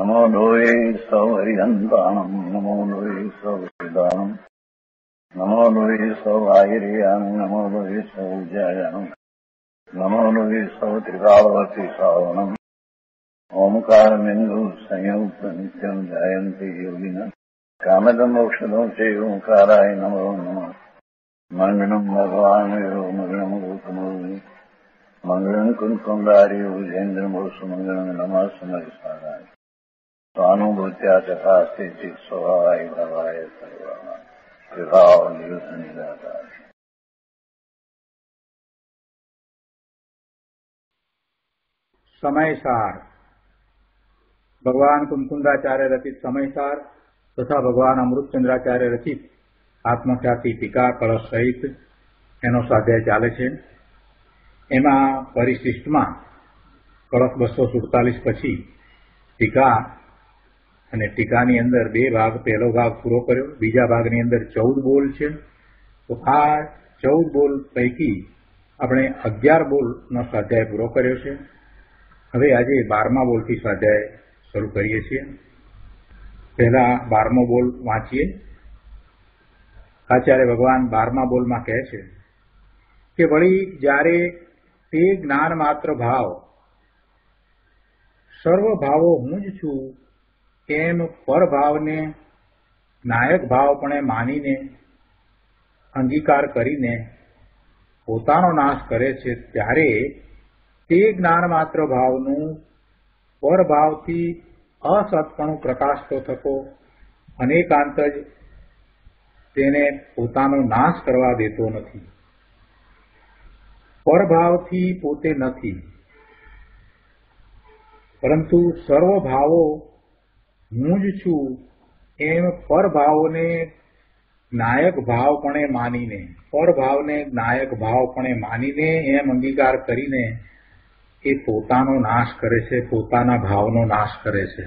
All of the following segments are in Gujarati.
नमो लोये सौहरिहन्ताणम् नमो लोये सौहृदानम् नमो लोये सौभागिर्यानम् नमो लोये सौज्यायानम् नमो लोये सौत्रिकालवती सावनम् ओंकारमिन्दु संयुक्त नित्यम् ध्यायन्ति योगिनः कामदम् मोक्षदम् च ओंकाराय नमो नमः मङ्गलम् भगवान् यो मङ्गलम् गौतमोऽग्नि मङ्गलम् कुन्कुण्डार्यो विजेन्द्रमोसुमङ्गलम् नमः समरिसाराय स्वानुभूत्या चकास्ते स्वभावाय भवाय सर्वाः विभाव निदाता। समयसार भगवान कुंकुंदाचार्य रचित समयसार तथा भगवान अमृतचंद्राचार्य रचित आत्मख्याति टीका कलश सहित एनो स्वाध्याय चाले छे। एमां परिशिष्टमां कलश 247 पछी टीका અને ટીકાની અંદર બે ભાગ, પહેલો ભાગ પૂરો કર્યો, બીજા ભાગની અંદર 14 બોલ છે. તો આ 14 બોલ પૈકી આપણે 11 બોલનો સ્વાધ્યાય પૂરો કર્યો છે. હવે આજે 12મા બોલથી સ્વાધ્યાય શરૂ કરીએ છીએ. પહેલા 12મો બોલ વાંચીએ. આચાર્ય ભગવાન 12મા બોલમાં કહે છે કે વળી જ્યારે તે જ્ઞાન માત્ર ભાવ સર્વ ભાવો હું જ છું એમ પરભાવને નાયક ભાવપણે માનીને અંગીકાર કરીને પોતાનો નાશ કરે છે, ત્યારે તે જ્ઞાન માત્ર ભાવનું પરભાવથી અસત્પણું પ્રકાશતો થતો અનેકાંત જ તેને પોતાનો નાશ કરવા દેતો નથી. પરભાવથી પોતે નથી, પરંતુ સર્વ ભાવો હું જ છું એમ પરભાવને નાયક ભાવપણે માનીને, પરભાવને નાયક ભાવપણે માનીને એમ અંગીકાર કરીને એ પોતાનો નાશ કરે છે, પોતાના ભાવનો નાશ કરે છે.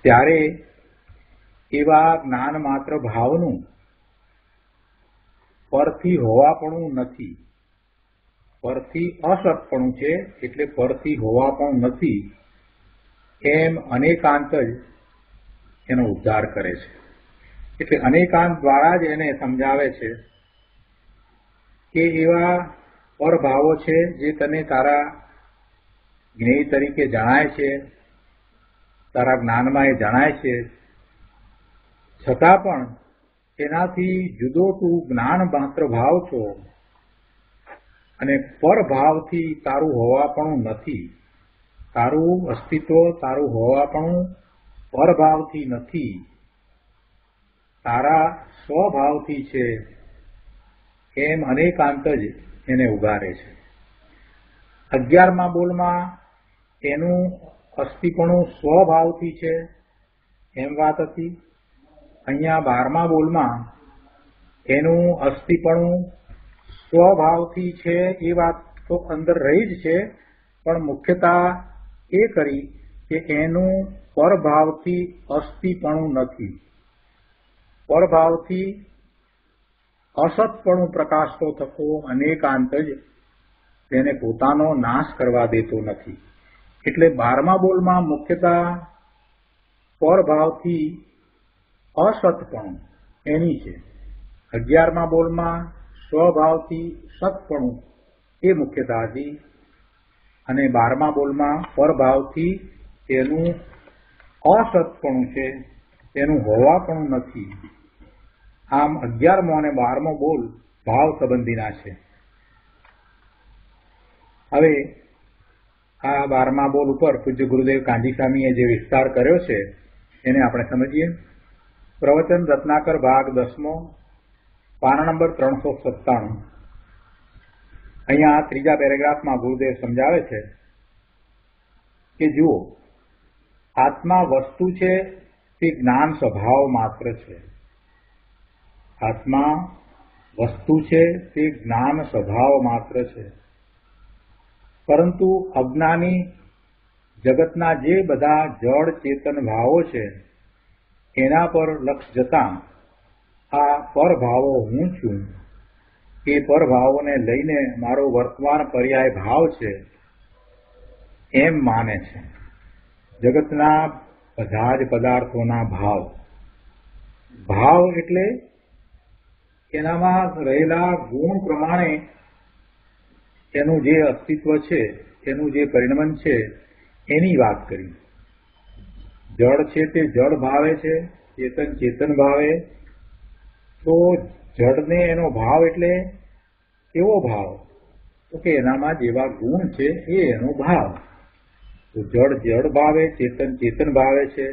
ત્યારે એવા જ્ઞાન માત્ર ભાવનું પરથી હોવાપણું નથી, પરથી અસત્પણું છે, એટલે પરથી હોવાપણું નથી એમ અનેકાંત જ એનો ઉદ્ધાર કરે છે. એટલે અનેકાંત દ્વારા જ એને સમજાવે છે કે એવા પરભાવો છે જે તને તારા જ્ઞેય તરીકે જણાય છે, તારા જ્ઞાનમાં એ જણાય છે, છતાં પણ એનાથી જુદો તું જ્ઞાન માત્ર ભાવ છો અને પરભાવથી તારું હોવાપણું નથી. તારું અસ્તિત્વ, તારું હોવાપણું પરભાવથી નથી, તારા સ્વભાવથી છે એમ અનેકાંત જ એને ઉગારે છે. 11મા બોલમાં એનું અસ્તિપણું સ્વભાવથી છે એમ વાત હતી. અહીંયા 12મા બોલમાં એનું અસ્તિપણું સ્વભાવથી છે એ વાત તો અંદર રહી જ છે, પણ મુખ્યતા એ કરી કે એનું પરભાવથી અસ્તિપણું નથી, પરભાવથી અસતપણું પ્રકાશતો થતો અનેકાંત જ તેને પોતાનો નાશ કરવા દેતો નથી. એટલે 12મા બોલમાં મુખ્યતા પરભાવથી અસતપણું એની છે. 11મા બોલમાં સ્વભાવથી સતપણું એ મુખ્યતા હતી અને 12મા બોલમાં પરભાવથી તેનું અસતપણું છે, તેનું હોવાપણું નથી. આમ 11મો અને 12મો બોલ ભાવ સંબંધીના છે. હવે આ 12મા બોલ ઉપર પૂજ્ય ગુરુદેવ કાંજી સ્વામીએ જે વિસ્તાર કર્યો છે એને આપણે સમજીએ. પ્રવચન રત્નાકર ભાગ 10મો, પાના નંબર 397. અહીંયા ત્રીજા પેરેગ્રાફમાં ગુરુદેવ સમજાવે છે કે જુઓ, આત્મા વસ્તુ છે તે જ્ઞાન સ્વભાવ માત્ર છે. આત્મા વસ્તુ છે તે જ્ઞાન સ્વભાવ માત્ર છે, પરંતુ અજ્ઞાની જગતના જે બધા જડ ચેતન ભાવો છે એના પર લક્ષ જતા આ પરભાવો હું છું એ પરભાવોને લઈને મારો વર્તમાન પર્યાય ભાવ છે એમ માને છે. જગતના બધા જ પદાર્થોના ભાવ. ભાવ એટલે એનામાં રહેલા ગુણ પ્રમાણે એનું જે અસ્તિત્વ છે, એનું જે પરિણમન છે, એની વાત કરી. જળ છે તે જળ ભાવે છે, ચેતન ચેતન ભાવે. તો જળને એનો ભાવ એટલે કેવો ભાવ? તો કે એનામાં જેવા ગુણ છે એ એનો ભાવ. તો જળ જળ ભાવે, ચેતન ચેતન ભાવે છે,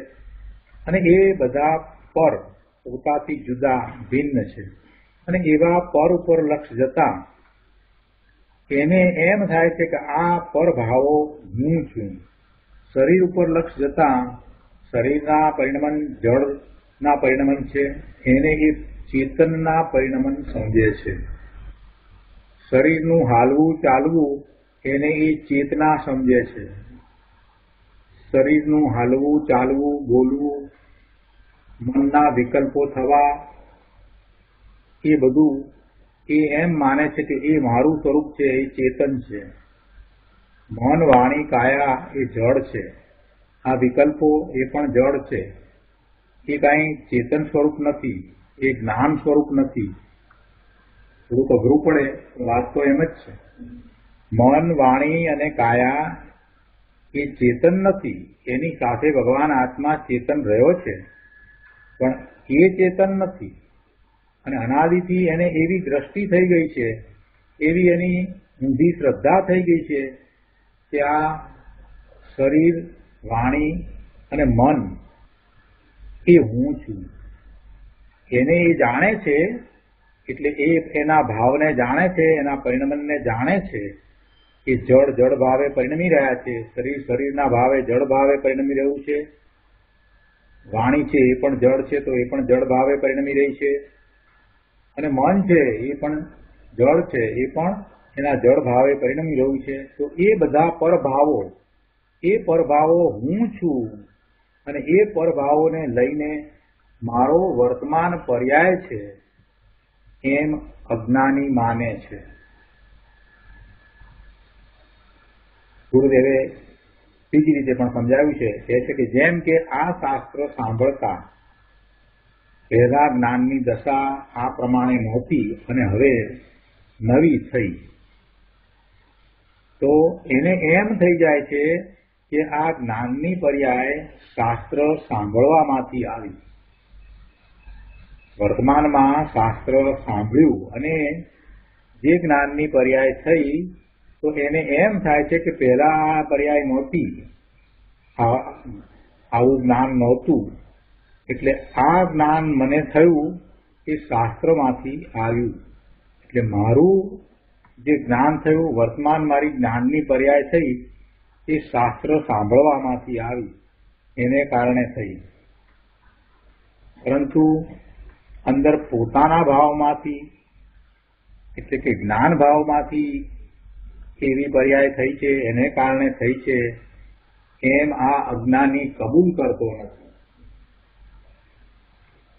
અને એ બધા પર પોતાથી જુદા ભિન્ન છે. અને એવા પર ઉપર લક્ષ જતા એને એમ થાય છે કે આ પર ભાવો હું છું. શરીર ઉપર લક્ષ જતા શરીરના પરિણમન જળના પરિણમન છે, એને એ ચેતનના પરિણમન સમજે છે. શરીરનું હાલવું ચાલવું એને એ ચેતના સમજે છે. શરીરનું હાલવું ચાલવું બોલવું, મનના વિકલ્પો થવા, એ બધું એ એમ માને છે કે એ મારું સ્વરૂપ છે, એ ચેતન છે. મન વાણી કાયા એ જળ છે. આ વિકલ્પો એ પણ જળ છે. એ કાંઈ ચેતન સ્વરૂપ નથી, એ જ્ઞાન સ્વરૂપ નથી. થોડુંક અઘરું પડે, વાત તો એમ જ છે. મન વાણી અને કાયા એ ચેતન નથી. એની સાથે ભગવાન આત્મા ચેતન રહ્યો છે, પણ એ ચેતન નથી. અને અનાદિથી એને એવી દ્રષ્ટિ થઈ ગઈ છે, એવી એની ઊંધી શ્રદ્ધા થઈ ગઈ છે કે આ શરીર, વાણી અને મન એ હું છું. એને એ જાણે છે, એટલે એ એના ભાવને જાણે છે, એના પરિણમનને જાણે છે કે જળ જળ ભાવે પરિણમી રહ્યા છે. શરીર શરીરના ભાવે જળ ભાવે પરિણમી રહ્યું છે. વાણી છે એ પણ જળ છે, તો એ પણ જળ ભાવે પરિણમી રહી છે. અને મન છે એ પણ જળ છે, એ પણ એના જળ ભાવે પરિણમી રહ્યું છે. તો એ બધા પરભાવો, એ પરભાવો હું છું, અને એ પરભાવોને લઈને મારો વર્તમાન પર્યાય છે, એમ અજ્ઞાની માને છે. ગુરુદેવે બીજી રીતે પણ સમજાવ્યું છે, કહે છે કે જેમ કે આ શાસ્ત્ર સાંભળતા પહેલા જ્ઞાનની દશા આ પ્રમાણે નહોતી અને હવે નવી થઈ, તો એને એમ થઈ જાય છે કે આ જ્ઞાનની પર્યાય શાસ્ત્ર સાંભળવામાંથી આવી. વર્તમાનમાં શાસ્ત્ર સાંભળ્યું અને જે જ્ઞાનની પર્યાય થઈ, તો એને એમ થાય છે કે પહેલા આ પર્યાય નહોતી, આવું જ્ઞાન નહોતું, એટલે આ જ્ઞાન મને થયું એ શાસ્ત્રમાંથી આવ્યું. એટલે મારું જે જ્ઞાન થયું, વર્તમાન મારી જ્ઞાનની પર્યાય થઈ, એ શાસ્ત્ર સાંભળવામાંથી આવી, એને કારણે થઈ. પરંતુ અંદર પોતાના ભાવમાંથી, એટલે કે જ્ઞાન ભાવમાંથી એવી પર્યાય થઈ છે, એને કારણે થઈ છે, એમ આ અજ્ઞાની કબૂલ કરતો નથી.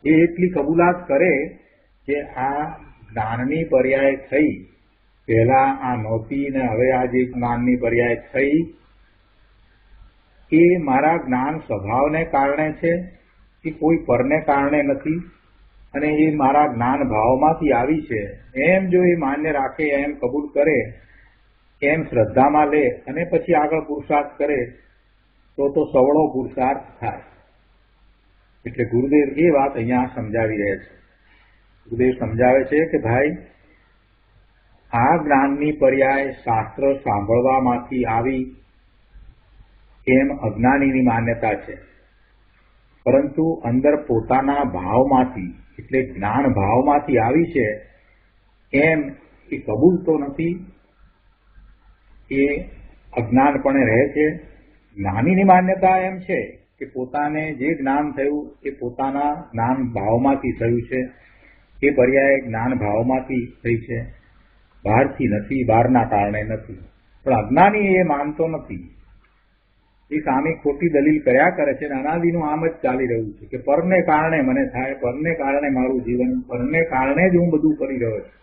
એ એટલી કબૂલાત કરે કે આ જ્ઞાનની પર્યાય થઈ, પહેલા આ નહોતી ને હવે આ જે જ્ઞાનની પર્યાય થઈ, એ મારા જ્ઞાન સ્વભાવને કારણે છે, એ કોઈ પરને કારણે નથી, અને એ મારા જ્ઞાન ભાવમાંથી આવી છે, એમ જો એ માન્ય રાખે, એમ કબૂલ કરે, એમ શ્રદ્ધામાં લે અને પછી આગળ પુરુષાર્થ કરે, તો સવળો પુરુષાર્થ થાય. એટલે ગુરુદેવ એ વાત અહીંયા સમજાવી રહ્યા છે. ગુરુદેવ સમજાવે છે કે ભાઈ, આ જ્ઞાનની પર્યાય શાસ્ત્ર સાંભળવામાંથી આવી, એમ અજ્ઞાનીની માન્યતા છે. પરંતુ અંદર પોતાના ભાવમાંથી, એટલે જ્ઞાન ભાવમાંથી આવી છે, એમ એ કબૂલતો નથી, એ અજ્ઞાનપણે રહે છે. જ્ઞાનીની માન્યતા એમ છે કે પોતાને જે જ્ઞાન થયું એ પોતાના જ્ઞાન ભાવમાંથી થયું છે, એ પર્યાય જ્ઞાન ભાવમાંથી થઈ છે, બહારથી નથી, બહારના કારણે નથી. પણ અજ્ઞાની એ માનતો નથી. એ સામે ખોટી દલીલ કર્યા કરે છે, અને અનાદિનું આમ જ ચાલી રહ્યું છે કે પરને કારણે મને થાય, પરને કારણે મારું જીવન, પરને કારણે જ હું બધું કરી રહ્યો છું.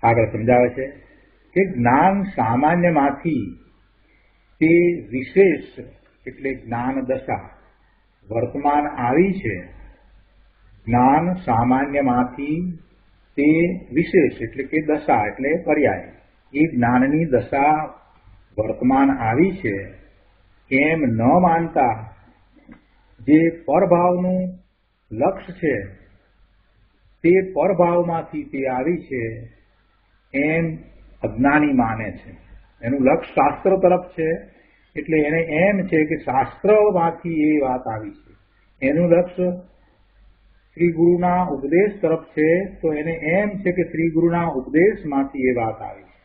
આગળ સમજાવે છે કે જ્ઞાન સામાન્યમાંથી તે વિશેષ એટલે જ્ઞાન દશા વર્તમાન આવી છે. જ્ઞાન સામાન્યમાંથી તે વિશેષ એટલે કે દશા એટલે પર્યાય, એ જ્ઞાનની દશા વર્તમાન આવી છે એમ ન માનતા જે પરભાવનું લક્ષ્ય છે તે પરભાવમાંથી તે આવી છે એમ અજ્ઞાની માને છે. એનું લક્ષ્ય શાસ્ત્ર તરફ છે એટલે એને એમ છે કે શાસ્ત્રમાંથી એ વાત આવી છે. એનું લક્ષ્ય શ્રી ગુરુના ઉપદેશ તરફ છે તો એને એમ છે કે શ્રી ગુરુના ઉપદેશમાંથી એ વાત આવી છે.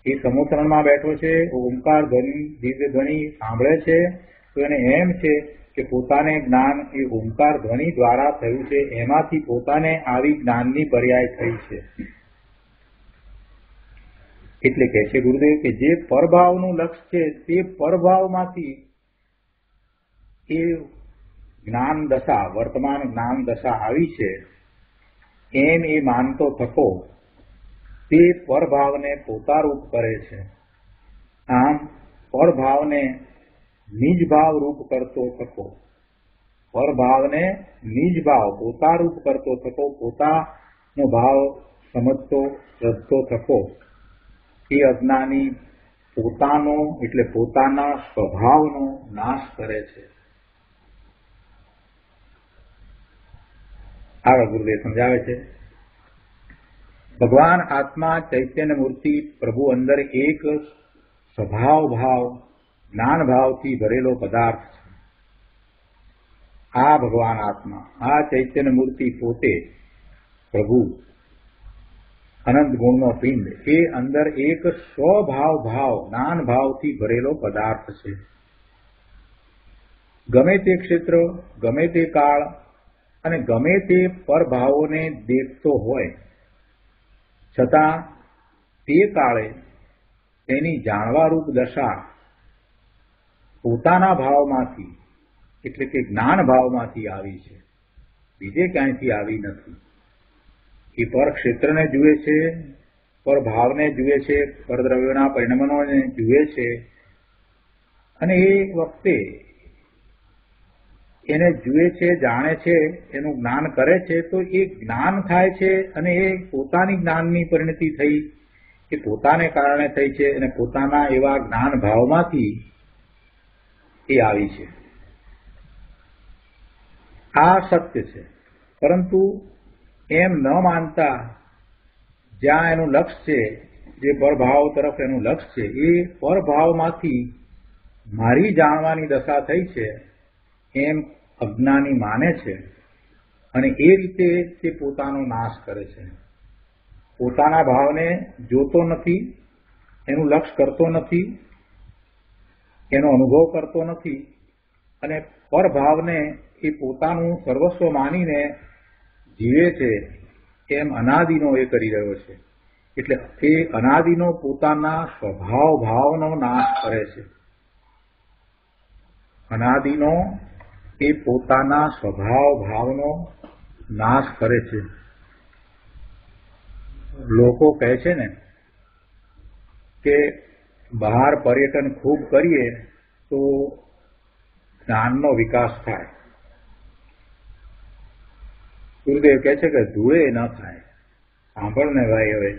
એ સમોત્તરણમાં બેઠો છે, ઓમકાર ધ્વનિ દિવ્ય ધ્વનિ સાંભળે છે તો એને એમ છે કે પોતાને જ્ઞાન એ ઓમકાર ધ્વનિ દ્વારા થયું છે, એમાંથી પોતાને આવી જ્ઞાનની પર્યાય થઈ છે. એટલે કહે છે ગુરુદેવ કે જે પરભાવનું લક્ષ્ય છે તે પરભાવમાંથી એ જ્ઞાન દશા વર્તમાન જ્ઞાન દશા આવી છે એમ એ માનતો થકો તે પરભાવને પોતારૂપ કરે છે. આમ પરભાવને નિજ ભાવ રૂપ કરતો થકો, પરભાવને નિજ ભાવ પોતારૂપ કરતો થકો, પોતાનો ભાવ સમજતો શ્રદ્ધતો થકો એ અજ્ઞાની પોતાનો એટલે પોતાના સ્વભાવનો નાશ કરે છે. આગળ ગુરુદેવ સમજાવે છે, ભગવાન આત્મા ચૈતન્ય મૂર્તિ પ્રભુ અંદર એક સ્વભાવ ભાવ જ્ઞાન ભાવથી ભરેલો પદાર્થ છે. આ ભગવાન આત્મા, આ ચૈતન્ય મૂર્તિ પોતે પ્રભુ અનંત ગુણનો પિંડ એ અંદર એક સ્વભાવ ભાવ જ્ઞાન ભાવથી ભરેલો પદાર્થ છે. ગમે તે ક્ષેત્ર, ગમે તે કાળ અને ગમે તે પરભાવોને દેખતો હોય છતાં તે કાળે તેની જાણવારૂપ દશા પોતાના ભાવમાંથી એટલે કે જ્ઞાન ભાવમાંથી આવી છે, બીજે ક્યાંયથી આવી નથી. એ પર ક્ષેત્રને જુએ છે, પર ભાવને જુએ છે, પરદ્રવ્યોના પરિણમનોને જુએ છે અને એ વખતે એને જુએ છે, જાણે છે, એનું જ્ઞાન કરે છે તો એ જ્ઞાન થાય છે અને એ પોતાની જ્ઞાનની પરિણતિ થઈ, એ પોતાને કારણે થઈ છે અને પોતાના એવા જ્ઞાન ભાવમાંથી એ આવી છે. આ સત્ય છે. પરંતુ એમ ન માનતા જ્યાં એનું લક્ષ્ય છે, જે પરભાવ તરફ એનું લક્ષ્ય છે, એ પરભાવમાંથી મારી જાણવાની દશા થઈ છે એમ અજ્ઞાની માને છે અને એ રીતે તે પોતાનો નાશ કરે છે. પોતાના ભાવને જોતો નથી, એનું લક્ષ્ય કરતો નથી, એનો અનુભવ કરતો નથી અને પરભાવને એ પોતાનું સર્વસ્વ માનીને જીવે છે એમ અનાદિનો એ કરી રહ્યો છે. એટલે એ અનાદિનો પોતાના સ્વભાવ ભાવનો નાશ કરે છે. અનાદિનો એ પોતાના સ્વભાવ ભાવનો નાશ કરે છે. લોકો કહે છે ને કે બહાર પર્યટન ખૂબ કરીએ તો જ્ઞાનનો વિકાસ થાય. ગુરુદેવ કહે છે કે ધૂળે ન થાય. સાંભળ ને ભાઈ, હવે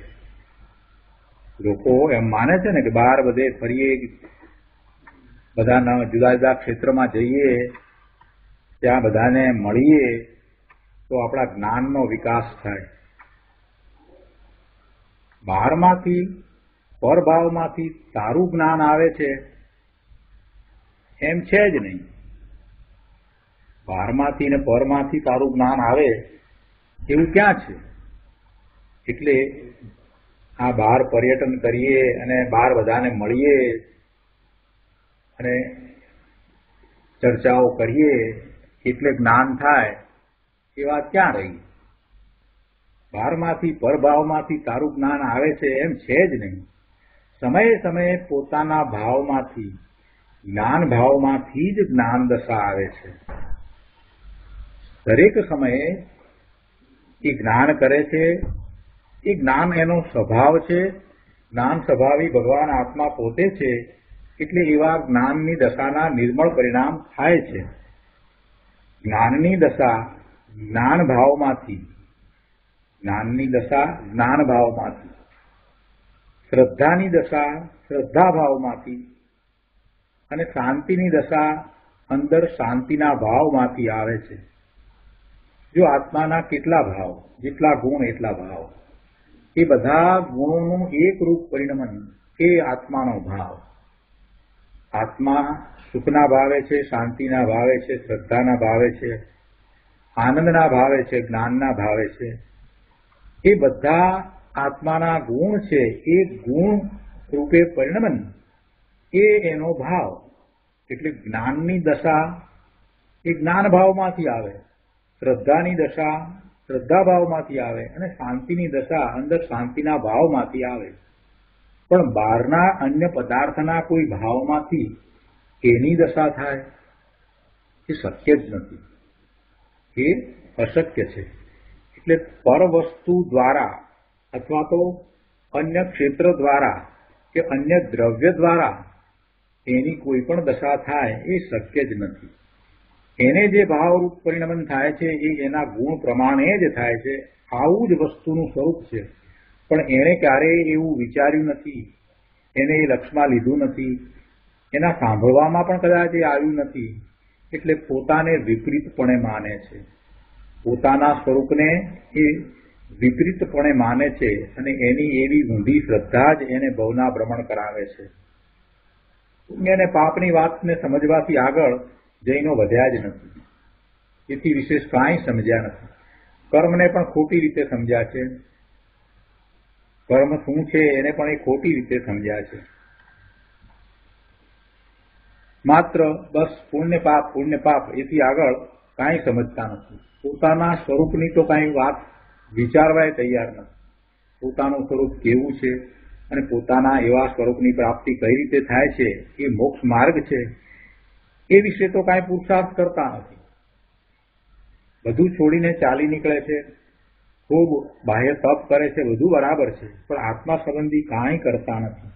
લોકો એમ માને છે ને કે બહાર બધે ફરીએ, બધાના જુદા જુદા ક્ષેત્રમાં જઈએ, ત્યાં બધાને મળીએ તો આપણા જ્ઞાનનો વિકાસ થાય. બહારમાંથી પરભાવમાંથી તારું જ્ઞાન આવે છે એમ છે જ નહીં. બહારમાંથી ને પરમાંથી તારું જ્ઞાન આવે એવું ક્યાં છે? એટલે આ બહાર પર્યટન કરીએ અને બહાર બધાને મળીએ અને ચર્ચાઓ કરીએ એટલે જ્ઞાન થાય એ વાત ક્યાં રહી? બહારમાંથી પરભાવમાંથી તારું જ્ઞાન આવે છે એમ છે જ નહીં. સમયે સમયે પોતાના ભાવમાંથી જ્ઞાન ભાવમાંથી જ જ્ઞાન દશા આવે છે. દરેક સમયે એ જ્ઞાન કરે છે, એ જ્ઞાન એનો સ્વભાવ છે. જ્ઞાન સ્વભાવી ભગવાન આત્મા પોતે છે એટલે એવા જ્ઞાનની દશાના નિર્મળ પરિણામ થાય છે. જ્ઞાનની દશા જ્ઞાન ભાવમાંથી, જ્ઞાનની દશા જ્ઞાન ભાવમાંથી, શ્રદ્ધાની દશા શ્રદ્ધા ભાવમાંથી અને શાંતિની દશા અંદર શાંતિના ભાવમાંથી આવે છે. જો આત્માના કેટલા ભાવ, જેટલા ગુણ એટલા ભાવ, એ બધા ગુણોનું એક રૂપ પરિણમન એ આત્માનો ભાવ. આત્મા સુખના ભાવે છે, શાંતિના ભાવે છે, શ્રદ્ધાના ભાવે છે, આનંદના ભાવે છે, જ્ઞાનના ભાવે છે. એ બધા આત્માના ગુણ છે. એ ગુણ રૂપે પરિણમન એ એનો ભાવ. એટલે જ્ઞાનની દશા એ જ્ઞાન ભાવમાંથી આવે, શ્રદ્ધાની દશા શ્રદ્ધા ભાવમાંથી આવે અને શાંતિની દશા અંદર શાંતિના ભાવમાંથી આવે. પણ બહારના અન્ય પદાર્થના કોઈ ભાવમાંથી એની દશા થાય એ શક્ય જ નથી, એ અશક્ય છે. એટલે પરવસ્તુ દ્વારા અથવા તો અન્ય ક્ષેત્ર દ્વારા કે અન્ય દ્રવ્ય દ્વારા એની કોઈ પણ દશા થાય એ શક્ય જ નથી. એને જે ભાવરૂપ પરિણમન થાય છે એ એના ગુણ પ્રમાણે જ થાય છે. આવું જ વસ્તુનું સ્વરૂપ છે. પણ એણે ક્યારેય એવું વિચાર્યું નથી, એને એ લક્ષમાં લીધું નથી, એના સાંભળવામાં પણ કદાચ એ આવ્યું નથી. એટલે પોતાને વિપરીતપણે માને છે, પોતાના સ્વરૂપને એ વિપરીતપણે માને છે અને એની એવી ઊંધી શ્રદ્ધા જ એને ભવના ભ્રમણ કરાવે છે. પુણ્ય અને પાપની વાતને સમજવાથી આગળ જૈનો વધ્યા જ નથી. એથી વિશેષ કાંઈ સમજ્યા નથી. કર્મને પણ ખોટી રીતે સમજ્યા છે, કર્મ શું છે એને પણ એ ખોટી રીતે સમજ્યા છે. માત્ર બસ પુણ્ય પાપ એથી આગળ કાંઈ સમજતા નથી. પોતાના સ્વરૂપની તો કાંઈ વાત વિચારવાય તૈયાર નથી. પોતાનું સ્વરૂપ કેવું છે અને પોતાના એવા સ્વરૂપની પ્રાપ્તિ કઈ રીતે થાય છે, એ મોક્ષ માર્ગ છે, એ વિશે તો કાંઈ પુરુષાર્થ કરતા નથી. બધું છોડીને ચાલી નીકળે છે, ખૂબ બાહ્ય તપ કરે છે, બધું બરાબર છે, પણ આત્મા સંબંધી કાંઈ કરતા નથી.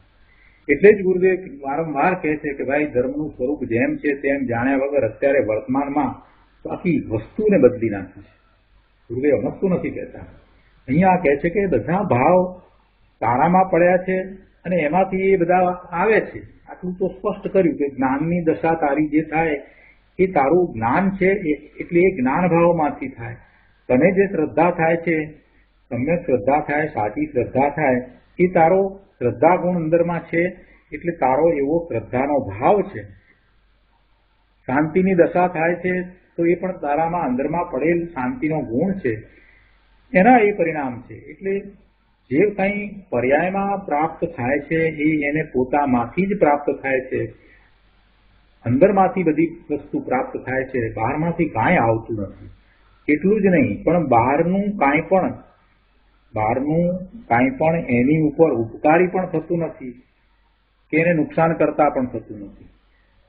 એટલે જ ગુરુદેવ વારંવાર કહે છે કે ભાઈ ધર્મનું સ્વરૂપ જેમ છે તેમ જાણ્યા વગર અત્યારે વર્તમાનમાં આખી વસ્તુને બદલી નાખી છે. ગુરુદેવ વસ્તુ નથી કહેતા, અહીંયા કહે છે કે બધા ભાવ તારામાં પડ્યા છે અને એમાંથી એ બધા આવે છે. આટલું તો સ્પષ્ટ કર્યું કે જ્ઞાનની દશા તારી જે થાય એ તારું જ્ઞાન છે, એટલે એ જ્ઞાન ભાવમાંથી થાય. તને જે શ્રદ્ધા થાય છે, તમને શ્રદ્ધા થાય, સાચી શ્રદ્ધા થાય, એ તારો શ્રદ્ધા ગુણ અંદરમાં છે, એટલે તારો એવો શ્રદ્ધાનો ભાવ છે. શાંતિની દશા થાય છે તો એ પણ તારામાં અંદરમાં પડેલ શાંતિનો ગુણ છે, એના એ પરિણામ છે. એટલે જે કંઈ પર્યાયમાં પ્રાપ્ત થાય છે એ એને પોતામાંથી જ પ્રાપ્ત થાય છે, અંદરમાંથી બધી વસ્તુ પ્રાપ્ત થાય છે, બહારમાંથી કાંઈ આવતું નથી. એટલું જ નહીં, પણ બહારનું કાંઈ પણ એની ઉપર ઉપકારી પણ થતું નથી કે એને નુકસાન કરતા પણ થતું નથી.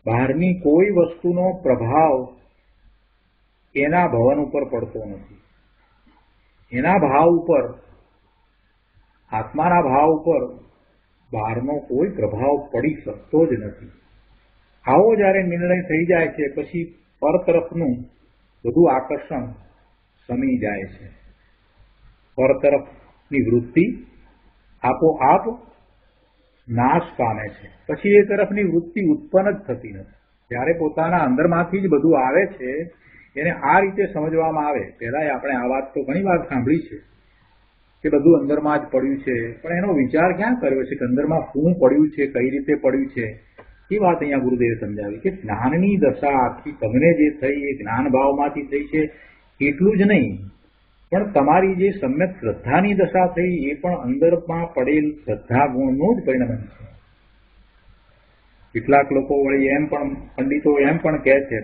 બહારની કોઈ વસ્તુનો પ્રભાવ એના ભવન ઉપર પડતો નથી. એના ભાવ ઉપર, આત્માના ભાવ ઉપર બહારનો કોઈ પ્રભાવ પડી શકતો જ નથી. આવો જ્યારે નિર્ણય થઈ જાય છે પછી પર તરફનું બધું આકર્ષણ શમી જાય છે. પર તરફની વૃત્તિ આપોઆપ નાશ પામે છે. પછી એ તરફની વૃત્તિ ઉત્પન્ન જ થતી નથી. જ્યારે પોતાના અંદરમાંથી જ બધું આવે છે એને આ રીતે સમજવામાં આવે. પહેલા આપણે આ વાત તો ઘણી વાર સાંભળી છે કે બધું અંદરમાં જ પડ્યું છે, પણ એનો વિચાર ક્યાં કર્યો છે કે અંદરમાં શું પડ્યું છે, કઈ રીતે પડ્યું છે. એ વાત અહીંયા ગુરુદેવે સમજાવી કે જ્ઞાનની દશા આખી તમને જે થઈ એ જ્ઞાન ભાવમાંથી થઈ છે. એટલું જ નહીં, પણ તમારી જે સમ્યક શ્રદ્ધાની દશા થઈ એ પણ અંદરમાં પડેલ શ્રદ્ધા ગુણનું જ પરિણમન છે. કેટલાક લોકો વળી એમ પણ, પંડિતો એમ પણ કહે છે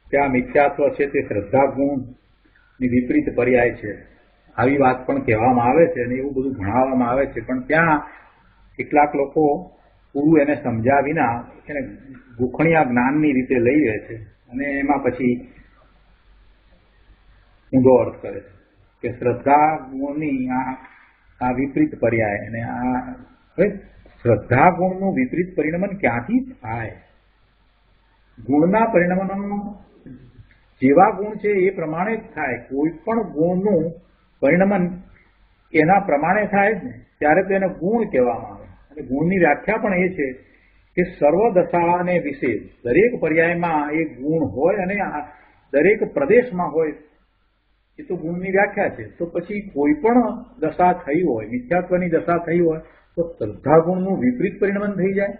કે આ મિથ્યાત્વ છે તે શ્રદ્ધા ગુણની વિપરીત પર્યાય છે. આવી વાત પણ કહેવામાં આવે છે અને એવું બધું ભણાવવામાં આવે છે, પણ ત્યાં કેટલાક લોકો પૂરું એને સમજ્યા વિના એને ગુખણિયા જ્ઞાનની રીતે લઈ લે છે અને એમાં પછી ઊંધો અર્થ કરે છે કે શ્રદ્ધા ગુણની આ વિપરીત પર્યાય. અને આ હવે શ્રદ્ધા ગુણનું વિપરીત પરિણમન ક્યાંથી થાય? ગુણના પરિણમન જેવા ગુણ છે એ પ્રમાણે જ થાય. કોઈ પણ ગુણનું પરિણમન એના પ્રમાણે થાય જ ને ત્યારે તો એને ગુણ કહેવામાં આવે. અને ગુણની વ્યાખ્યા પણ એ છે કે સર્વદશાને વિશે દરેક પર્યાયમાં એ ગુણ હોય અને દરેક પ્રદેશમાં હોય, એ તો ગુણની વ્યાખ્યા છે. તો પછી કોઈ પણ દશા થઈ હોય, મિથ્યાત્વની દશા થઈ હોય તો શ્રદ્ધા ગુણનું વિપરીત પરિણમન થઈ જાય.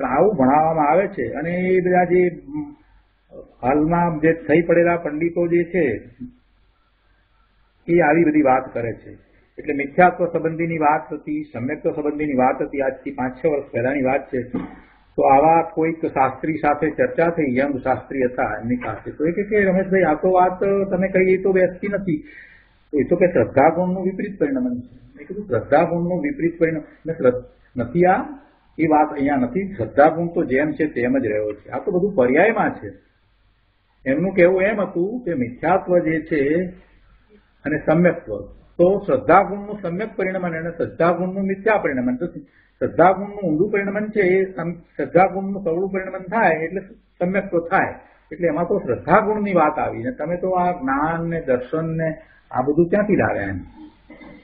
પણ આવું ભણાવવામાં આવે છે. અને એ બધા જે હાલમાં જે થઈ પડેલા પંડિતો જે છે એ આવી બધી વાત કરે છે. એટલે મિથ્યાત્વ સંબંધીની વાત હતી, સમ્યક્ત્વ સંબંધીની વાત હતી, આજથી 5-6 વર્ષ પહેલાની વાત છે. તો આવા કોઈક શાસ્ત્રી સાથે ચર્ચા થઈ, યંગ શાસ્ત્રી હતા એમની પાસે. તો એ કે રમેશભાઈ આ તો વાત તમે કહી એ તો બેસતી નથી. એ તો કે શ્રદ્ધા ગુણનું વિપરીત પરિણમન છે. મેં કીધું શ્રદ્ધા ગુણનું વિપરીત પરિણમન નથી, આ એ વાત અહીંયા નથી. શ્રદ્ધા ગુણ તો જેમ છે તેમ જ રહ્યો છે. આ તો બધું પર્યાયમાં છે. એમનું કહેવું એમ હતું કે મિથ્યાત્વ જે છે અને સમ્યક્ત્વ, તો શ્રદ્ધા ગુણનું સમ્યક પરિણમન અને શ્રદ્ધા ગુણનું મિથ્યા પરિણમન. તો શ્રદ્ધા ગુણનું ઊંડું પરિણમન છે એ શ્રદ્ધા ગુણનું સવળું પરિણમન થાય એટલે સમ્યક્ત્વ થાય. એટલે એમાં તો શ્રદ્ધા ગુણની વાત આવી ને તમે તો આ જ્ઞાન ને દર્શન ને આ બધું ક્યાંથી લાવ્યા? એમ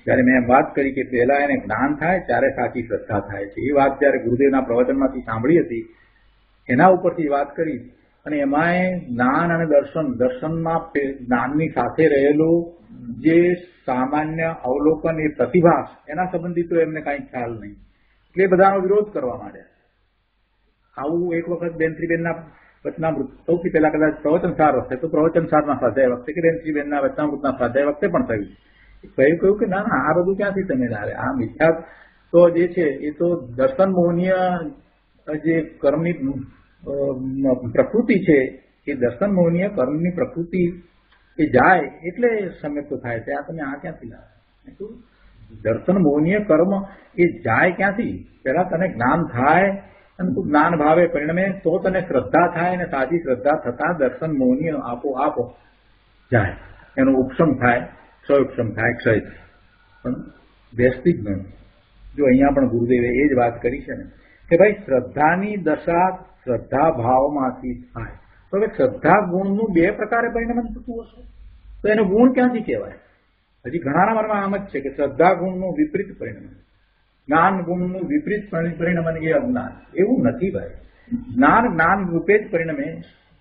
ત્યારે મેં એમ વાત કરી કે પહેલા એને જ્ઞાન થાય ત્યારે સાચી શ્રદ્ધા થાય છે. એ વાત જયારે ગુરુદેવના પ્રવચનમાંથી સાંભળી હતી એના ઉપરથી વાત કરી. અને એમાંય જ્ઞાન અને દર્શનમાં જ્ઞાનની સાથે રહેલું જે સામાન્ય અવલોકન એ પ્રતિભાસ એના સંબંધી તો એમને કાંઈ ખ્યાલ નહીં. એટલે બધાનો વિરોધ કરવા માંડ્યા. આવું એક વખત બેનશ્રીબેનના વચનામૃત, સૌથી પહેલા કદાચ પ્રવચનસાર વખતે, તો પ્રવચનસારના સ્વાધ્યાય વખતે કે બેનશ્રીબેનના વચનામૃતના સ્વાધ્યાય વખતે પણ થયું. કહ્યું કે ના આ બધું ક્યાંથી તમે લાવ્યા? આ મિથ્યા તો જે છે એ તો દર્શન મોહનીય જે કર્મની પ્રકૃતિ છે એ દર્શન મોહનીય કર્મની પ્રકૃતિ એ જાય એટલે સમ્યક્ત્વ થાય છે. આ તમે આ ક્યાંથી લાવ્યા? દર્શન મોહનીય કર્મ એ જાય ક્યાંથી? પેલા તને જ્ઞાન થાય અને તું જ્ઞાન ભાવે પરિણમે તો તને શ્રદ્ધા થાય, અને સાચી શ્રદ્ધા થતા દર્શન મોહનીય આપો જાય, એનો ઉપશમ થાય, સ્વઉપશમ થાય, ક્ષય થાય. પણ બેસતી જ નથી. જો અહીંયા પણ ગુરુદેવે એ જ વાત કરી છે ને કે ભાઈ શ્રદ્ધાની દશા શ્રદ્ધા ભાવમાંથી થાય. તો હવે શ્રદ્ધા ગુણનું 2 પ્રકારે પરિણમન થતું હશે તો એનો ગુણ ક્યાંથી કહેવાય? હજી ઘણાના મનમાં આમ જ છે કે શ્રદ્ધા ગુણનું વિપરીત પરિણમન, જ્ઞાન ગુણનું વિપરીત પરિણમન એ અજ્ઞાન. એવું નથી ભાઈ. જ્ઞાન રૂપે જ પરિણમે,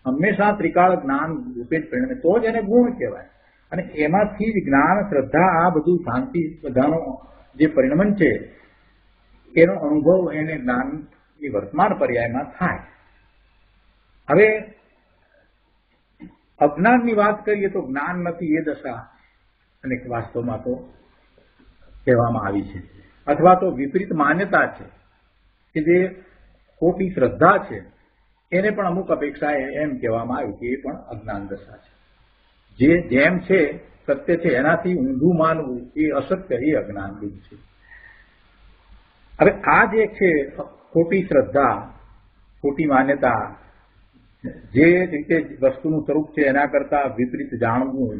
હંમેશા ત્રિકાળ જ્ઞાન રૂપે જ પરિણમે, તો જ એને ગુણ કહેવાય. અને એમાંથી જ જ્ઞાન, શ્રદ્ધા, આ બધું શાંતિ બધાનો જે પરિણમન છે એનો અનુભવ એને જ્ઞાનની વર્તમાન પર્યાયમાં થાય. હવે અજ્ઞાનની વાત કરીએ તો જ્ઞાન નથી એ દશા અને વાસ્તવમાં તો કહેવામાં આવી છે. અથવા તો વિપરીત માન્યતા છે કે જે ખોટી શ્રદ્ધા છે એને પણ અમુક અપેક્ષાએ એમ કહેવામાં આવ્યું કે એ પણ અજ્ઞાન દશા છે. જે જેમ છે સત્ય છે એનાથી ઊંધું માનવું એ અસત્ય, એ અજ્ઞાન રૂપ છે. હવે આ જે છે ખોટી શ્રદ્ધા, ખોટી માન્યતા, જે રીતે વસ્તુનું સ્વરૂપ છે એના કરતા વિપરીત જાણવું,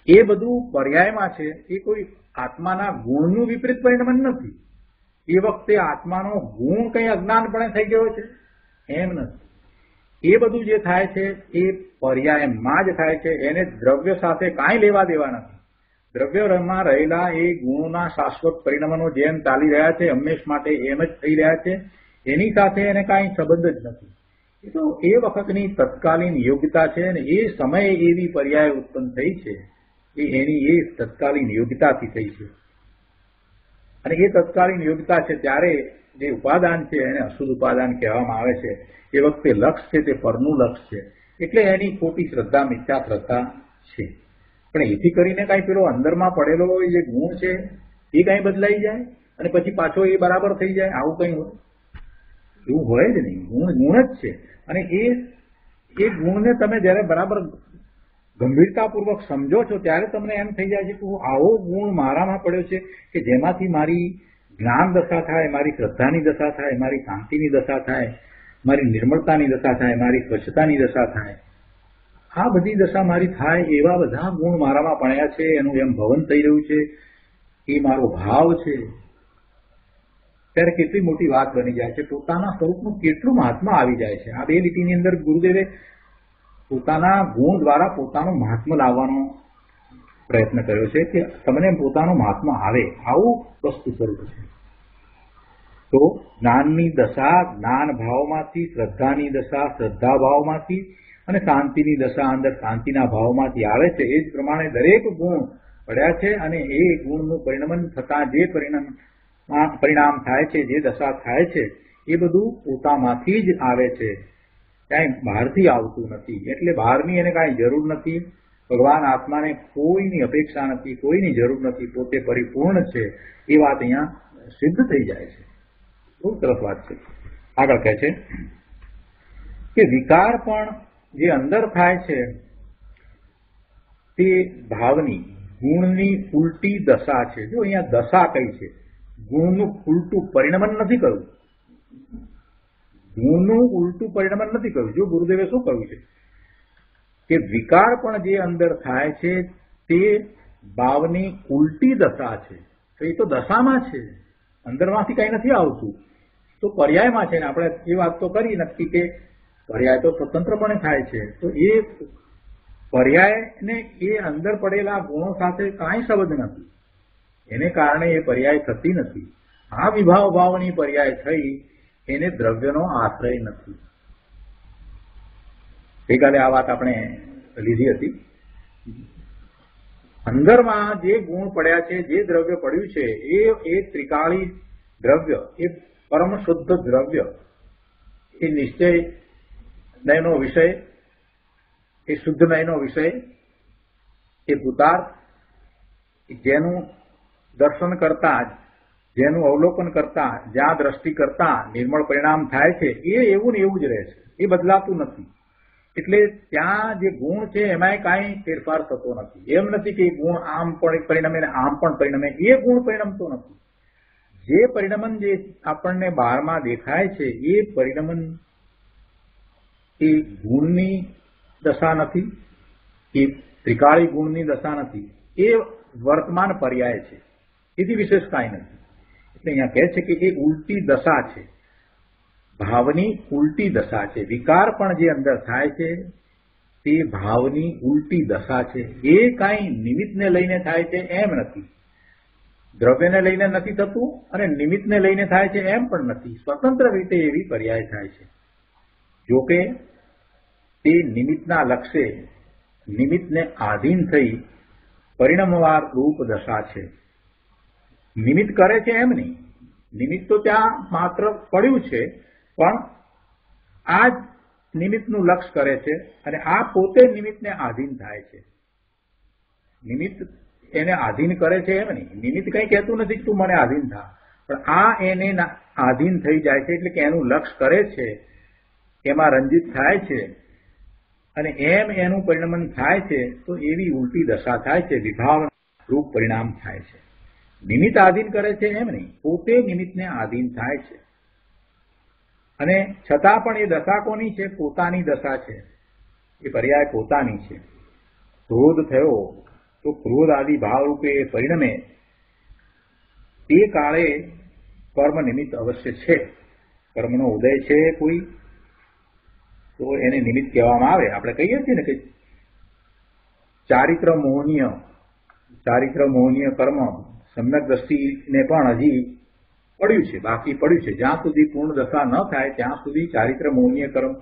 એ બધું પર્યાયમાં છે. એ કોઈ આત્માના ગુણનું વિપરીત પરિણમન નથી. એ વખતે આત્માનો ગુણ કંઈ અજ્ઞાનપણે થઈ ગયો છે એમ નથી. એ બધું જે થાય છે એ પર્યાયમાં જ થાય છે. એને દ્રવ્ય સાથે કાંઈ લેવા દેવા નથી. દ્રવ્યમાં રહેલા એ ગુણોના શાશ્વત પરિણમનો જેમ ચાલી રહ્યા છે હંમેશ માટે એમ જ થઈ રહ્યા છે. એની સાથે એને કાંઈ સંબંધ જ નથી. એ તો એ વખતની તત્કાલીન યોગ્યતા છે અને એ સમયે એવી પર્યાય ઉત્પન્ન થઈ છે એની એ તત્કાલીન યોગ્યતાથી થઈ છે. અને એ તત્કાલીન યોગ્યતા છે ત્યારે જે ઉપાદાન છે એને અશુદ્ધ ઉપાદાન કહેવામાં આવે છે. એ વખતે લક્ષ છે તે પરનું લક્ષ છે. એટલે એની ખોટી શ્રદ્ધા, મિથ્યા શ્રદ્ધા છે. પણ એથી કરીને કાંઈ પેલો અંદરમાં પડેલો જે ગુણ છે એ કાંઈ બદલાઈ જાય અને પછી પાછો એ બરાબર થઈ જાય, આવું કંઈ હોય? એવું હોય જ નહીં. ગુણ જ છે. અને એ ગુણને તમે જયારે બરાબર ગંભીરતાપૂર્વક સમજો છો ત્યારે તમને એમ થઈ જાય છે કે આવો ગુણ મારામાં પડ્યો છે કે જેમાંથી મારી જ્ઞાન દશા થાય, મારી શ્રદ્ધાની દશા થાય, મારી શાંતિની દશા થાય, મારી નિર્મળતાની દશા થાય, મારી સ્વચ્છતાની દશા થાય. આ બધી દશા મારી થાય એવા બધા ગુણ મારામાં પડ્યા છે. એનું એમ ભવન થઈ રહ્યું છે. એ મારો ભાવ છે. ત્યારે કેટલી મોટી વાત બની જાય છે, પોતાના સ્વરૂપનું કેટલું મહાત્મા આવી જાય છે. આ બે લીટીની અંદર ગુરુદેવે પોતાના ગુણ દ્વારા પોતાનું મહાત્મા લાવવાનો પ્રયત્ન કર્યો છે કે તમને પોતાનું મહાત્મા આવે, આવું વસ્તુ સ્વરૂપ છે. તો જ્ઞાનની દશા જ્ઞાન ભાવમાંથી, શ્રદ્ધાની દશા શ્રદ્ધા ભાવમાંથી અને શાંતિની દશા અંદર શાંતિના ભાવમાંથી આવે છે. એ જ પ્રમાણે દરેક ગુણ પડ્યા છે અને એ ગુણનું પરિણમન થતા જે પરિણામ થાય છે, જે દશા થાય છે, એ બધું પોતામાંથી જ આવે છે, ક્યાંય બહારથી આવતું નથી. એટલે બહારની એને કાંઈ જરૂર નથી. ભગવાન આત્માને કોઈની અપેક્ષા નથી, કોઈની જરૂર નથી, પોતે પરિપૂર્ણ છે. એ વાત અહીંયા સિદ્ધ થઈ જાય છે. બહુ સરસ વાત છે. આગળ કહે છે કે વિકાર પણ જે અંદર થાય છે તે ભાવની ગુણની ઉલટી દશા છે. જો અહીંયા દશા કઈ છે, ગુણનું ઉલટું પરિણમન નથી કર્યું, ગુણનું ઉલટું પરિણમન નથી કર્યું. જો ગુરુદેવે શું કહ્યું છે કે વિકાર પણ જે અંદર થાય છે તે ભાવની ઉલટી દશા છે. તો એ તો દશામાં છે, અંદરમાંથી કઈ નથી આવતું, તો પર્યાયમાં છે ને. આપણે એ વાત તો કરી નક્કી કે પર્યાય તો સ્વતંત્રપણે થાય છે. તો એ પર્યાયને એ અંદર પડેલા ગુણો સાથે કાંઈ સંબંધ નથી, એને કારણે એ પર્યાય થતી નથી. આ વિભાવ ભાવની પર્યાય થઈ, એને દ્રવ્યનો આશ્રય નથી. ગઈકાલે આ વાત આપણે લીધી હતી. અંદરમાં જે ગુણ પડ્યા છે, જે દ્રવ્ય પડ્યું છે, એ ત્રિકાળી દ્રવ્ય, એ પરમ શુદ્ધ દ્રવ્ય, એ નિશ્ચય નયનો વિષય, એ શુદ્ધ નયનો વિષય, એ ભૂતાર્થ, જેનું દર્શન કરતા જ, જેનું અવલોકન કરતા, જ્યાં દ્રષ્ટિ કરતા નિર્મળ પરિણામ થાય છે, એ એવું ને એવું જ રહે છે, એ બદલાતું નથી. એટલે ત્યાં જે ગુણ છે એમાંય કાંઈ ફેરફાર થતો નથી. એમ નથી કે ગુણ આમ પણ પરિણમે ને આમ પણ પરિણમે, એ ગુણ પરિણમતો નથી. જે પરિણમન જે આપણને બહારમાં દેખાય છે એ પરિણમન એ ગુણની દશા નથી, એ ત્રિકાળી ગુણની દશા નથી, એ વર્તમાન પર્યાય છે, એથી વિશેષ કાંઈ નથી. એટલે અહીંયા કહે છે કે એ ઉલટી દશા છે, ભાવની ઉલટી દશા છે. વિકાર પણ જે અંદર થાય છે તે ભાવની ઉલટી દશા છે. એ કાંઈ નિમિત્તને લઈને થાય છે એમ નથી, દ્રવ્યને લઈને નથી થતું અને નિમિત્તને લઈને થાય છે એમ પણ નથી. સ્વતંત્ર રીતે એવી પર્યાય થાય છે. જોકે તે નિમિત્તના લક્ષ્ય, નિમિત્તને આધીન થઈ પરિણમવાર રૂપ દશા છે. નિમિત્ત કરે છે એમ નહીં, નિમિત્ત તો ત્યાં માત્ર પડ્યું છે, પણ આ જ નિમિત્તનું લક્ષ્ય કરે છે અને આ પોતે નિમિત્તને આધીન થાય છે. નિમિત્ત એને આધીન કરે છે એમ નહીં, નિમિત્ત કંઈ કહેતું નથી કે તું મને આધીન થા, પણ આ એને આધીન થઈ જાય છે. એટલે કે એનું લક્ષ્ય કરે છે, એમાં રંજિત થાય છે અને એમ એનું પરિણમન થાય છે. તો એવી ઉલટી દશા થાય છે, વિભાવ રૂપ પરિણામ થાય છે. નિમિત્ત આધીન કરે છે એમ નહીં, પોતે નિમિત્તને આધીન થાય છે. અને છતાં પણ એ દશા કોની છે? પોતાની દશા છે. એ પર્યાય પોતાની છે. ક્રોધ થયો તો ક્રોધ આદિ ભાવરૂપે પરિણમે તે કાળે કર્મ નિમિત્ત અવશ્ય છે. કર્મનો ઉદય છે કોઈ, તો એને નિમિત્ત કહેવામાં આવે. આપણે કહીએ છીએ ને કે ચારિત્ર મોહનીય કર્મ સમ્યક દ્રષ્ટિને પણ હજી પડ્યું છે, બાકી પડ્યું છે. જ્યાં સુધી પૂર્ણ દશા ન થાય ત્યાં સુધી ચારિત્ર મોહનીય કર્મ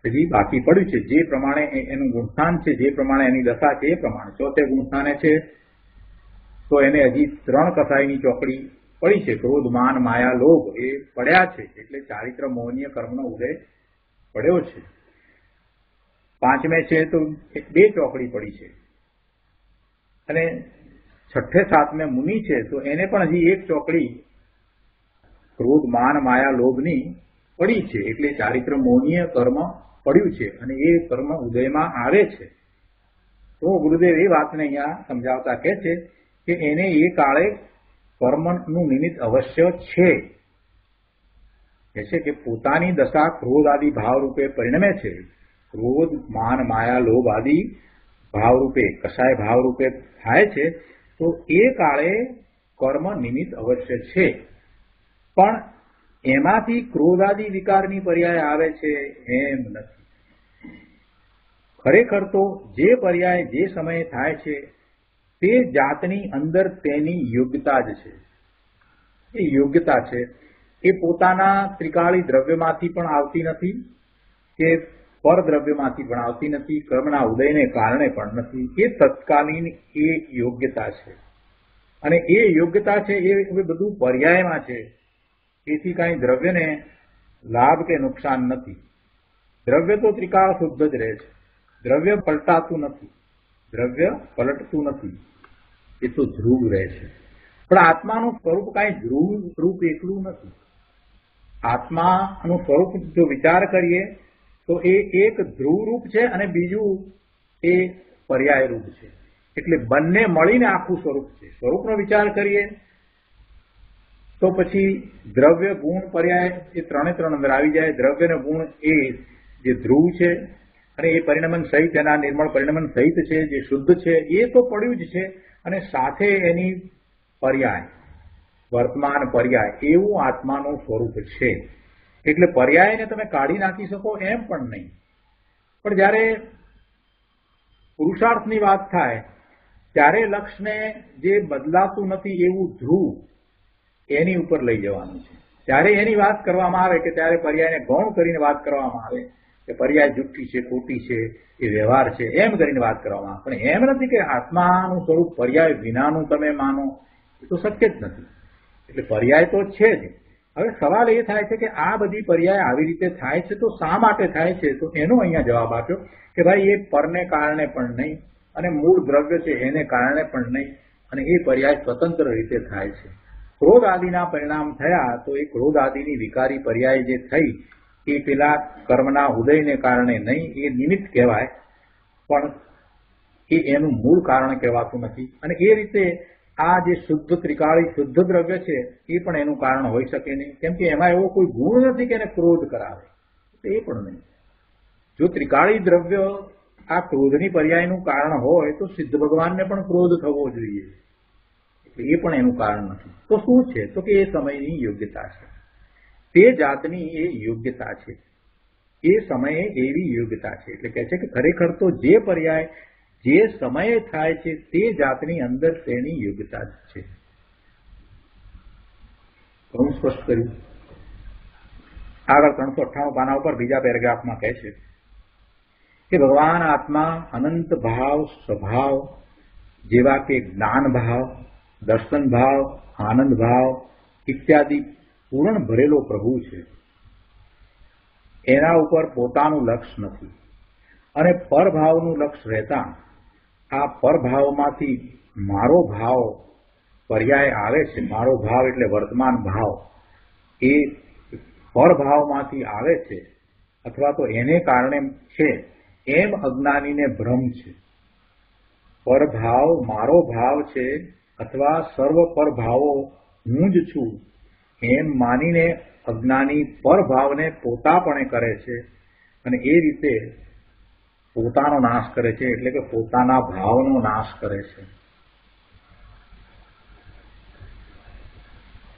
હજી બાકી પડ્યું છે. જે પ્રમાણે એનું ગુણસ્થાન છે, જે પ્રમાણે એની દશા છે, એ પ્રમાણે ચોથે ગુણસ્થાને છે તો એને હજી 3 કસાઈની ચોકડી પડી છે. ક્રોધ, માન, માયા, લોભ એ પડ્યા છે. એટલે ચારિત્ર મોહનીય કર્મનો ઉદય પડ્યો છે. 5મે છે તો 2 ચોકડી પડી છે અને 6ઠે 7મે મુનિ છે તો એને પણ હજી 1 ચોકડી ક્રોધ, માન, માયા, લોભની પડી છે. એટલે ચારિત્ર મોહનીય કર્મ પડ્યું છે અને એ કર્મ ઉદયમાં આવે છે. તો ગુરુદેવ એ વાતને અહીંયા સમજાવતા કહે છે કે એને એ કાળે કર્મનું નિમિત્ત અવશ્ય છે. કહે છે કે પોતાની દશા ક્રોધ આદિ ભાવરૂપે પરિણમે છે. ક્રોધ, માન, માયા, લોભ આદિ ભાવરૂપે, કસાય ભાવરૂપે થાય છે. તો એ કાળે કર્મ નિમિત્ત અવશ્ય છે. પણ એમાંથી ક્રોધાદી વિકારની પર્યાય આવે છે એમ નથી. ખરેખર તો જે પર્યાય જે સમયે થાય છે તે જાતની અંદર તેની યોગ્યતા જ છે. એ યોગ્યતા છે એ પોતાના ત્રિકાળી દ્રવ્યમાંથી પણ આવતી નથી કે પરદ્રવ્યમાંથી પણ આવતી નથી, કર્મના ઉદયને કારણે પણ નથી. એ તત્કાલીન એ યોગ્યતા છે અને એ યોગ્યતા છે એ હવે બધું પર્યાયમાં છે. તેથી કાંઈ દ્રવ્યને લાભ કે નુકસાન નથી. દ્રવ્ય તો ત્રિકાળ શુદ્ધ જ રહે છે. દ્રવ્ય પલટાતું નથી, દ્રવ્ય પલટતું નથી, એ તો ધ્રુવ રહે છે. પણ આત્માનું સ્વરૂપ કાંઈ ધ્રુવ રૂપ એકલું નથી. આત્માનું સ્વરૂપ જો વિચાર કરીએ તો એ એક ધ્રુવ રૂપ છે અને બીજું એ પર્યાય રૂપ છે. એટલે બંને મળીને આખું સ્વરૂપ છે. સ્વરૂપનો વિચાર કરીએ તો પછી દ્રવ્ય ગુણ પર્યાય એ ત્રણ અંદર આવી જાય. દ્રવ્ય ને ગુણ એ જે ધ્રુવ છે અને એ પરિણમન સહિત એના નિર્મળ પરિણમન સહિત છે, જે શુદ્ધ છે એ તો પડ્યું જ છે અને સાથે એની પર્યાય વર્તમાન પર્યાય એવું આત્માનું સ્વરૂપ છે. એટલે પર્યાયને તમે કાઢી નાખી શકો એમ પણ નહીં. પણ જ્યારે પુરુષાર્થની વાત થાય ત્યારે લક્ષ્યને જે બદલાતું નથી એવું ધ્રુવ એની ઉપર લઈ જવાનું છે. ત્યારે એની વાત કરવામાં આવે કે ત્યારે પર્યાયને ગૌણ કરીને વાત કરવામાં આવે કે પર્યાય જુઠ્ઠી છે, ખોટી છે, એ વ્યવહાર છે એમ કરીને વાત કરવામાં આવે. પણ એમ નથી કે આત્માનું સ્વરૂપ પર્યાય વિનાનું તમે માનો, એ તો શક્ય જ નથી. એટલે પર્યાય તો છે જ. હવે સવાલ એ થાય છે કે આ બધી પર્યાય આવી રીતે થાય છે તો શા માટે થાય છે? તો એનો અહીંયા જવાબ આપ્યો કે ભાઈ એ પરને કારણે પણ નહીં અને મૂળ દ્રવ્ય છે એને કારણે પણ નહીં અને એ પર્યાય સ્વતંત્ર રીતે થાય છે. ક્રોધ આદિના પરિણામ થયા તો એ ક્રોધ આદિની વિકારી પર્યાય જે થઈ એ પેલા કર્મના ઉદયને કારણે નહીં, એ નિમિત્ત કહેવાય પણ એ એનું મૂળ કારણ કહેવાતું નથી. અને એ રીતે આ જે શુદ્ધ ત્રિકાળી શુદ્ધ દ્રવ્ય છે એ પણ એનું કારણ હોઈ શકે નહીં, કેમ કે એમાં એવો કોઈ ગુણ નથી કે એને ક્રોધ કરાવે. એ પણ નહીં. જો ત્રિકાળી દ્રવ્ય આ ક્રોધની પર્યાયનું કારણ હોય તો સિદ્ધ ભગવાનને પણ ક્રોધ થવો જોઈએ. એ પણ એનું કારણ નથી. તો શું છે? તો કે એ સમયની યોગ્યતા છે. તે જાતની એ યોગ્યતા છે. એ સમયે એવી યોગ્યતા છે. એટલે કહે છે કે ખરેખર તો જે પર્યાય જે સમયે થાય છે તે જાતની અંદર તેની યોગ્યતા છે. ઘણું સ્પષ્ટ કર્યું. આગળ 398 પાના ઉપર બીજા પેરેગ્રાફમાં કહે છે કે ભગવાન આત્મા અનંત ભાવ સ્વભાવ જેવા કે જ્ઞાન ભાવ, દર્શન ભાવ, આનંદ ભાવ ઇત્યાદિ પૂર્ણ ભરેલો પ્રભુ છે. એના ઉપર પોતાનું લક્ષ નથી અને પરભાવનું લક્ષ રહેતા આ પરભાવમાંથી મારો ભાવ પર્યાય આવે છે. મારો ભાવ એટલે વર્તમાન ભાવ એ પરભાવમાંથી આવે છે અથવા તો એને કારણે છે એમ અજ્ઞાનીને ભ્રમ છે. પરભાવ મારો ભાવ છે અથવા સર્વ પરભાવો હું જ છું એમ માનીને અજ્ઞાની પરભાવને પોતાપણે કરે છે અને એ રીતે પોતાનો નાશ કરે છે. એટલે કે પોતાના ભાવનો નાશ કરે છે.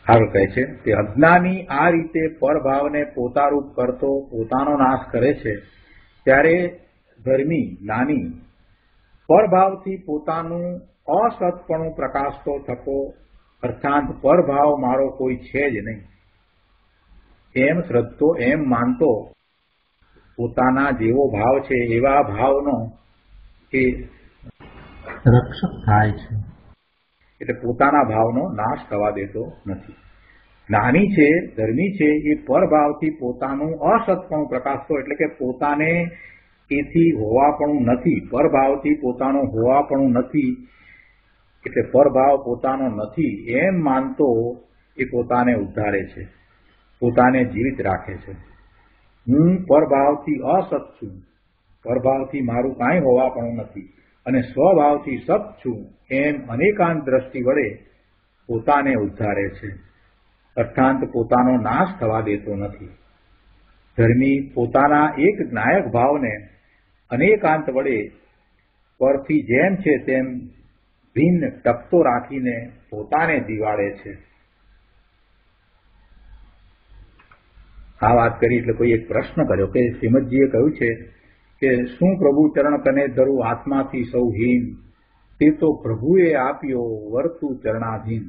આગળ કહે છે કે અજ્ઞાની આ રીતે પરભાવને પોતારૂપ કરતો પોતાનો નાશ કરે છે ત્યારે ધર્મી જ્ઞાની પરભાવથી પોતાનું અસતપણું પ્રકાશતો થકો અર્થાત પરભાવ મારો કોઈ છે જ નહીં એમ શ્રદ્ધો એમ માનતો પોતાના જેવો ભાવ છે એવા ભાવનો એ રક્ષક થાય છે. એટલે પોતાના ભાવનો નાશ થવા દેતો નથી. જ્ઞાની છે, ધર્મી છે, એ પરભાવથી પોતાનું અસતપણું પ્રકાશતો એટલે કે પોતાને એથી હોવાપણું નથી, પરભાવથી પોતાનું હોવાપણું નથી એટલે પરભાવ પોતાનો નથી એમ માનતો એ પોતાને ઉદ્ધારે છે, પોતાને જીવિત રાખે છે. હું પરભાવથી અસત છું, પરભાવથી મારું કાંઈ હોવાપણું નથી અને સ્વભાવથી સત છું એમ અનેકાંત દ્રષ્ટિ વડે પોતાને ઉદ્ધારે છે. અર્થાંત પોતાનો નાશ થવા દેતો નથી. ધર્મી પોતાના એક જ્ઞાયક ભાવને અનેકાંત વડે પરથી જેમ છે તેમ ભિન્ન ટકતો રાખીને પોતાને દિવાળે છે. આ વાત કરી એટલે કોઈ એક પ્રશ્ન કર્યો કે શ્રીમદજીએ કહ્યું છે કે શું પ્રભુ ચરણ કને ધરું આત્માથી સૌ હીન, તે તો પ્રભુએ આપ્યો વર્તું ચરણાધીન.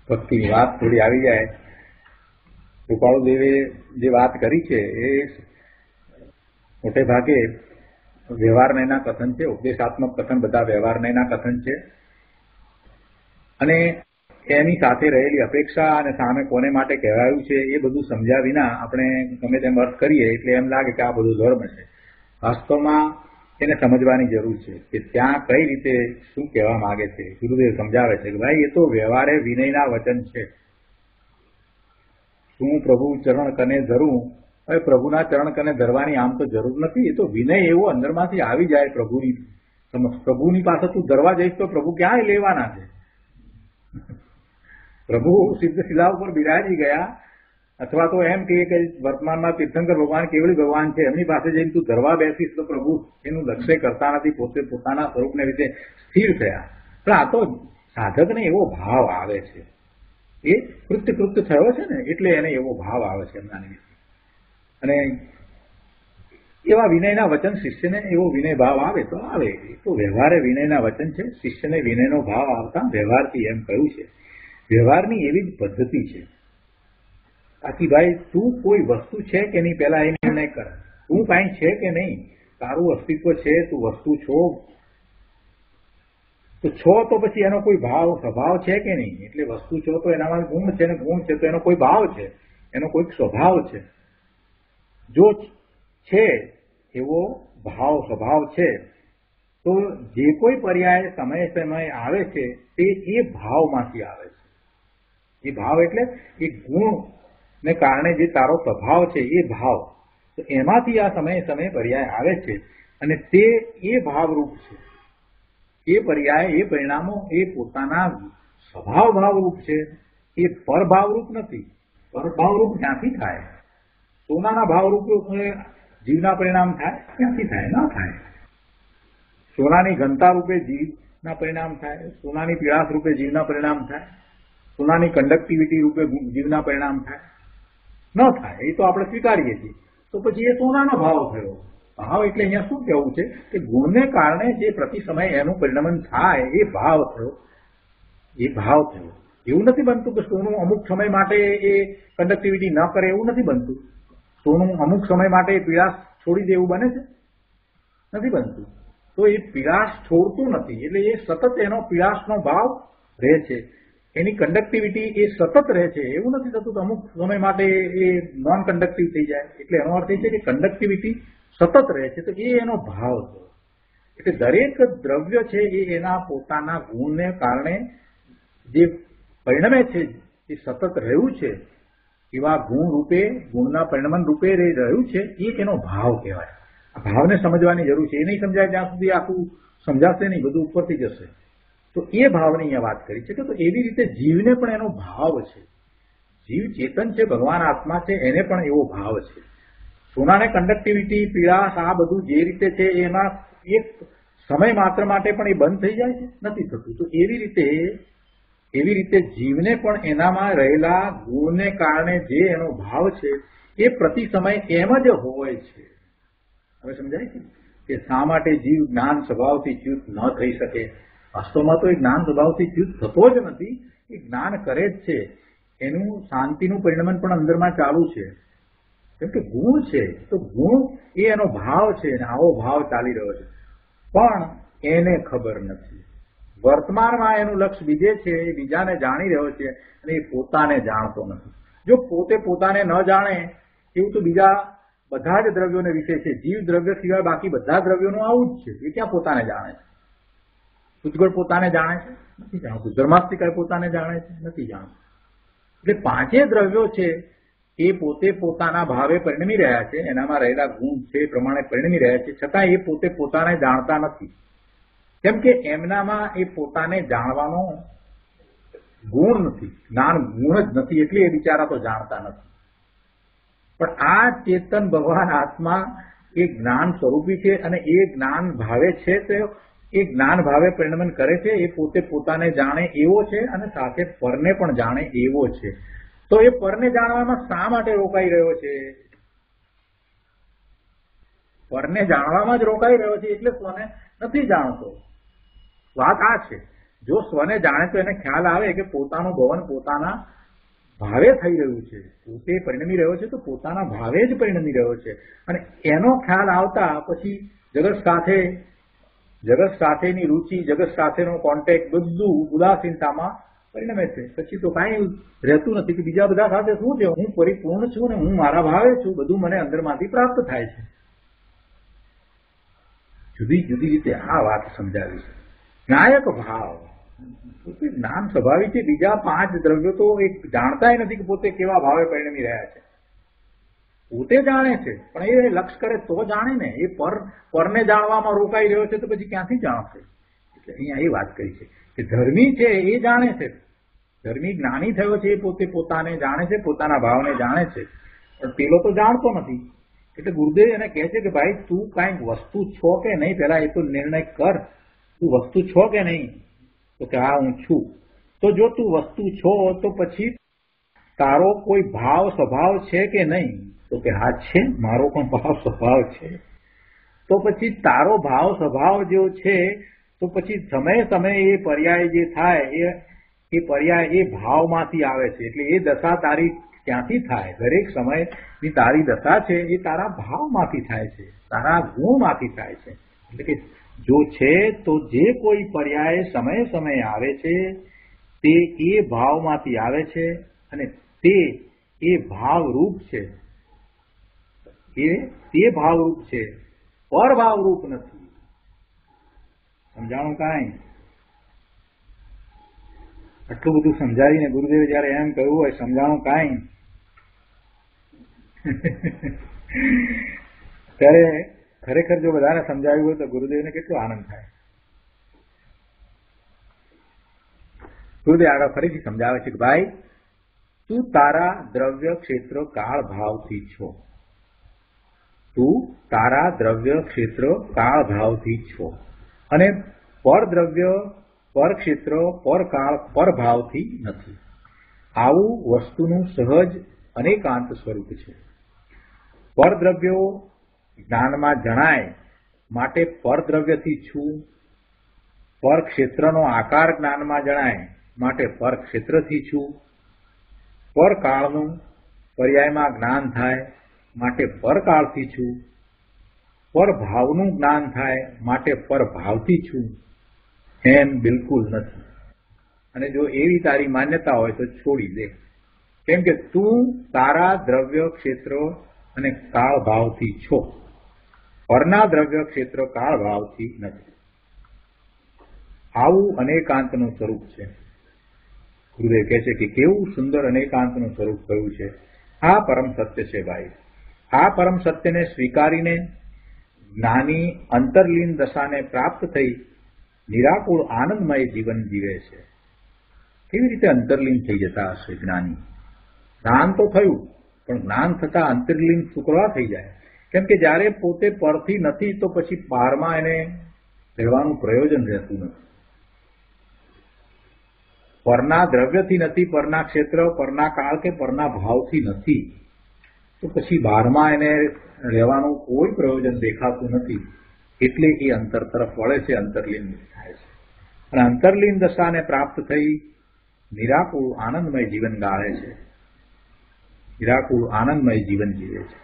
ભક્તિની વાત થોડી આવી જાય. કૃપાળુદેવે જે વાત કરી છે એ મોટે ભાગે વ્યવહારનયના કથન છે, ઉપદેશાત્મક કથન બધા વ્યવહારનયના કથન છે, અને એની સાથે રહેલી અપેક્ષા અને સામે કોને માટે કહેવાયું છે એ બધું સમજ્યા વિના આપણે ગમે તેમ અર્થ કરીએ એટલે એમ લાગે કે આ બધું ધર્મ છે. વાસ્તવમાં એને સમજવાની જરૂર છે કે ત્યાં કઈ રીતે શું કહેવા માંગે છે. ગુરુદેવ સમજાવે છે કે ભાઈ એ તો વ્યવહારે વિનયના વચન છે. શું પ્રભુ ચરણ કને ધરું, હવે પ્રભુના ચરણ કને ધરવાની આમ તો જરૂર નથી. એ તો વિનય એવો અંદરમાંથી આવી જાય પ્રભુની પાસે તું ધરવા જઈશ તો પ્રભુ ક્યાંય લેવાના છે. પ્રભુ સિદ્ધ શિલા ઉપર બિરાજી ગયા, અથવા તો એમ કે વર્તમાનમાં તીર્થંકર ભગવાન કેવળી ભગવાન છે, એમની પાસે જઈને તું ધરવા બેસીશ તો પ્રભુ એનું લક્ષ્ય કરતા નથી, પોતે પોતાના સ્વરૂપને રીતે સ્થિર થયા. પણ આ તો સાધકને એવો ભાવ આવે છે, એ કૃત્ય થયો છે ને એટલે એને એવો ભાવ આવે છે એમના નિમિત્તે. અને એવા વિનયના વચન શિષ્યને એવો વિનય ભાવ આવે તો આવે. એ તો વ્યવહારે વિનયના વચન છે. શિષ્યને વિનયનો ભાવ આવતા વ્યવહારથી એમ કહ્યું છે. વ્યવહારની એવી જ પદ્ધતિ છે. બાકી ભાઈ તું કોઈ વસ્તુ છે કે નહીં પહેલા એ નિર્ણય કર. તું કાંઈ છે કે નહીં, તારું અસ્તિત્વ છે, તું વસ્તુ છો તો પછી એનો કોઈ ભાવ સ્વભાવ છે કે નહીં. એટલે વસ્તુ છો તો એનામાં ગુણ છે, ને ગુણ છે તો એનો કોઈ ભાવ છે, એનો કોઈક સ્વભાવ છે. જો છે એવો ભાવ સ્વભાવ છે તો જે કોઈ પર્યાય સમય આવે છે તે એ ભાવમાંથી આવે છે. એ ભાવ એટલે એ ગુણને કારણે જે તારો સ્વભાવ છે એ ભાવ, તો એમાંથી આ સમયે પર્યાય આવે છે અને તે એ ભાવરૂપ છે. એ પર્યાય, એ પરિણામો એ પોતાના સ્વભાવ ભાવરૂપ છે, એ પરભાવરૂપ નથી. પરભાવરૂપ ક્યાંથી થાય? સોનાના ભાવરૂપ જીવના પરિણામ થાય? ક્યાંથી થાય? ના થાય. સોનાની ઘનતા રૂપે જીવના પરિણામ થાય, સોનાની પીળાશ રૂપે જીવના પરિણામ થાય, સોનાની કંડક્ટિવિટી રૂપે જીવના પરિણામ થાય? ન થાય. એ તો આપણે સ્વીકારીએ છીએ. તો પછી એ સોનાનો ભાવ થયો. ભાવ એટલે અહીંયા શું કહેવું છે કે ગુણને કારણે જે પ્રતિ સમય એનું પરિણમન થાય એ ભાવ થયો. એ ભાવ થયો. એવું નથી બનતું કે સોનું અમુક સમય માટે એ કંડક્ટિવિટી ન કરે, એવું નથી બનતું. સોનું અમુક સમય માટે પીળાશ છોડી દે એવું બને છે? નથી બનતું. તો એ પીળાશ છોડતું નથી, એટલે એ સતત એનો પીળાશનો ભાવ રહે છે, એની કંડક્ટિવિટી એ સતત રહે છે. એવું નથી થતું કે અમુક સમય માટે એ નોન કંડક્ટિવ થઈ જાય. એટલે એનો અર્થ એ છે કે કંડક્ટિવિટી સતત રહે છે, તો એ એનો ભાવ છે. એટલે દરેક દ્રવ્ય છે એ એના પોતાના ગુણને કારણે જે પરિણમે છે, એ સતત રહ્યું છે, એવા ગુણ રૂપે, ગુણના પરિણમન રૂપે રહ્યું છે, એ એનો ભાવ કહેવાય. આ ભાવને સમજવાની જરૂર છે. એ નહીં સમજાય ત્યાં સુધી આખું સમજાશે નહીં, બધું ઉપરથી જશે. તો એ ભાવની અહીંયા વાત કરી છે કે તો એવી રીતે જીવને પણ એનો ભાવ છે. જીવ ચેતન છે, ભગવાન આત્મા છે, એને પણ એવો ભાવ છે. સોનાને કંડક્ટિવિટી, પીળાશ, આ બધું જે રીતે છે એમાં એક સમય માત્ર માટે પણ એ બંધ થઈ જાય છે? નથી થતું. તો એવી રીતે જીવને પણ એનામાં રહેલા ગુણને કારણે જે એનો ભાવ છે એ પ્રતિ સમય એમ જ હોય છે. હવે સમજાય છે કે શા માટે જીવ જ્ઞાન સ્વભાવથી ચ્યુત ન થઈ શકે? વાસ્તવમાં તો એ જ્ઞાન સ્વભાવથી ચ્યુત થતો જ નથી. એ જ્ઞાન કરે જ છે. એનું શાંતિનું પરિણમન પણ અંદરમાં ચાલુ છે. કેમ કે ગુણ છે, તો ગુણ એ એનો ભાવ છે, અને આવો ભાવ ચાલી રહ્યો છે. પણ એને ખબર નથી. વર્તમાનમાં એનું લક્ષ્ય બીજે છે, એ બીજાને જાણી રહ્યો છે, અને એ પોતાને જાણતો નથી. જો પોતે પોતાને ન જાણે એવું તો બીજા બધા જ દ્રવ્યોને વિશે છે. જીવ દ્રવ્ય સિવાય બાકી બધા દ્રવ્યોનું આવું જ છે. એ ક્યાં પોતાને જાણે છે? ઉજ્જવળ પોતાને જાણે છે? નથી જાણતું. ધર્માસ્તિકાય પોતાને જાણે છે? નથી જાણતું. એટલે પાંચે દ્રવ્યો છે એ પોતે પોતાના ભાવે પરિણમી રહ્યા છે, એનામાં રહેલા ગુણ છે એ પ્રમાણે પરિણમી રહ્યા છે, છતાં એ પોતે પોતાને જાણતા નથી. કેમ કે એમનામાં એ પોતાને જાણવાનો ગુણ નથી, જ્ઞાન ગુણ જ નથી, એટલે એ બિચારા તો જાણતા નથી. પણ આ ચેતન ભગવાન આત્મા એ જ્ઞાન સ્વરૂપી છે, અને એ જ્ઞાન ભાવે છે તે એ જ્ઞાન ભાવે પરિણમન કરે છે, એ પોતે પોતાને જાણે એવો છે અને સાથે પરને પણ જાણે એવો છે. તો એ પરને જાણવામાં શા માટે રોકાઈ રહ્યો છે? પરને જાણવામાં જ રોકાઈ રહ્યો છે એટલે સ્વને નથી જાણતો. વાત આ છે. જો સ્વને જાણે તો એને ખ્યાલ આવે કે પોતાનું ભવન પોતાના ભાવે થઈ રહ્યું છે, પોતે પરિણમી રહ્યો છે તો પોતાના ભાવે જ પરિણમી રહ્યો છે. અને એનો ખ્યાલ આવતા પછી જગત સાથેની રુચિ, જગત સાથેનો કોન્ટેક્ટ બધું ઉદાસીનતામાં પરિણમે છે. પછી તો કાંઈ રહેતું નથી કે બીજા બધા સાથે શું છે, હું પરિપૂર્ણ છું ને હું મારા ભાવે છું, બધું મને અંદરમાંથી પ્રાપ્ત થાય છે. જુદી જુદી રીતે આ વાત સમજાવી છે. નાયક ભાવ જ્ઞાન સ્વાભાવિક છે. બીજા 5 દ્રવ્યો તો એક જાણતાય નથી કે પોતે કેવા ભાવે પરિણમી રહ્યા છે. પોતે જાણે છે પણ એ લક્ષ કરે તો જાણે ને. એ પરને જાણવામાં રોકાઈ રહ્યો છે તો પછી ક્યાંથી જાણશે? એટલે અહીંયા એ વાત કરી છે કે ધર્મી છે એ જાણે છે, ધર્મી જ્ઞાની થયો છે એ પોતે પોતાને જાણે છે, પોતાના ભાવને જાણે છે, પણ પેલો તો જાણતો નથી. એટલે ગુરુદેવ એને કહે છે કે ભાઈ તું કાંઈક વસ્તુ છો કે નહીં, પેલા એ તો નિર્ણય કર, તું વસ્તુ છો કે નહીં? તો કે હા હું છું. તો જો તું વસ્તુ છો તો પછી તારો કોઈ ભાવ સ્વભાવ છે કે નહીં? તો કે હા છે, મારો પણ ભાવ સ્વભાવ છે. તો પછી તારો ભાવ સ્વભાવ જો છે તો પછી સમયે સમયે એ પર્યાય જે થાય એ પર્યાય એ ભાવમાંથી આવે છે. એટલે એ દશા તારી ક્યાંથી થાય? દરેક સમયની તારી દશા છે એ તારા ભાવમાંથી થાય છે, તારા ગુણમાંથી થાય છે. એટલે કે જો છે તો જે કોઈ પર્યાય સમયે સમયે આવે છે તે એ ભાવમાંથી આવે છે અને તે એ ભાવરૂપ છે. તે ભાવરૂપ છે, પરભાવરૂપ નથી. સમજાણું કાંઈ? આટલું બધું સમજાવીને ગુરુદેવે જયારે એમ કહ્યું હોય સમજાણું કાંઈ, ત્યારે ખરેખર જો બધાને સમજાવ્યું હોય તો ગુરુદેવને કેટલો આનંદ થાય. ગુરુદેવ આગળ ફરીથી સમજાવે છે કે ભાઈ તું તારા દ્રવ્ય ક્ષેત્ર કાળ ભાવથી છો. તું તારા દ્રવ્ય ક્ષેત્ર કાળ ભાવથી છો અને પરદ્રવ્ય પર ક્ષેત્ર પર કાળ પર ભાવથી નથી. આવું વસ્તુનું સહજ અનેકાંત સ્વરૂપ છે. પરદ્રવ્યો જ્ઞાનમાં જણાય માટે પરદ્રવ્યથી છું, પર ક્ષેત્રનો આકાર જ્ઞાનમાં જણાય માટે પર ક્ષેત્રથી છું, પર કાળનું પર્યાયમાં જ્ઞાન થાય માટે પરકાળથી છું, પર ભાવનું જ્ઞાન થાય માટે પર ભાવથી છું, એમ બિલકુલ નથી. અને જો એવી તારી માન્યતા હોય તો છોડી દે, કેમ કે તું તારા દ્રવ્ય ક્ષેત્ર અને કાળ ભાવથી છો, પરના દ્રવ્ય ક્ષેત્ર કાળ ભાવથી નથી. આવું અનેકાંતનું સ્વરૂપ છે. ગુરુદેવ કહે છે કે કેવું સુંદર અનેકાંતનું સ્વરૂપ કયું છે. આ પરમ સત્ય છે ભાઈ. આ પરમ સત્યને સ્વીકારીને જ્ઞાની અંતર્લીન દશાને પ્રાપ્ત થઈ નિરાકુળ આનંદમય જીવન જીવે છે. કેવી રીતે અંતર્લીન થઈ જતા હશે જ્ઞાની? જ્ઞાન તો થયું પણ જ્ઞાન થતા અંતર્લીન શુક્રવા થઈ જાય. કેમ કે જયારે પોતે પરથી નથી તો પછી બહારમાં એને રહેવાનું પ્રયોજન રહેતું નથી. પરના દ્રવ્યથી નથી, પરના ક્ષેત્ર, પરના કાળ કે પરના ભાવથી નથી તો પછી બહારમાં એને રહેવાનું કોઈ પ્રયોજન દેખાતું નથી. એટલે એ અંતર તરફ વળે છે, અંતર્લીન થાય છે અને અંતર્લીન દશાને પ્રાપ્ત થઈ નિરાકુળ આનંદમય જીવન ગાળે છે, નિરાકુળ આનંદમય જીવન જીવે છે.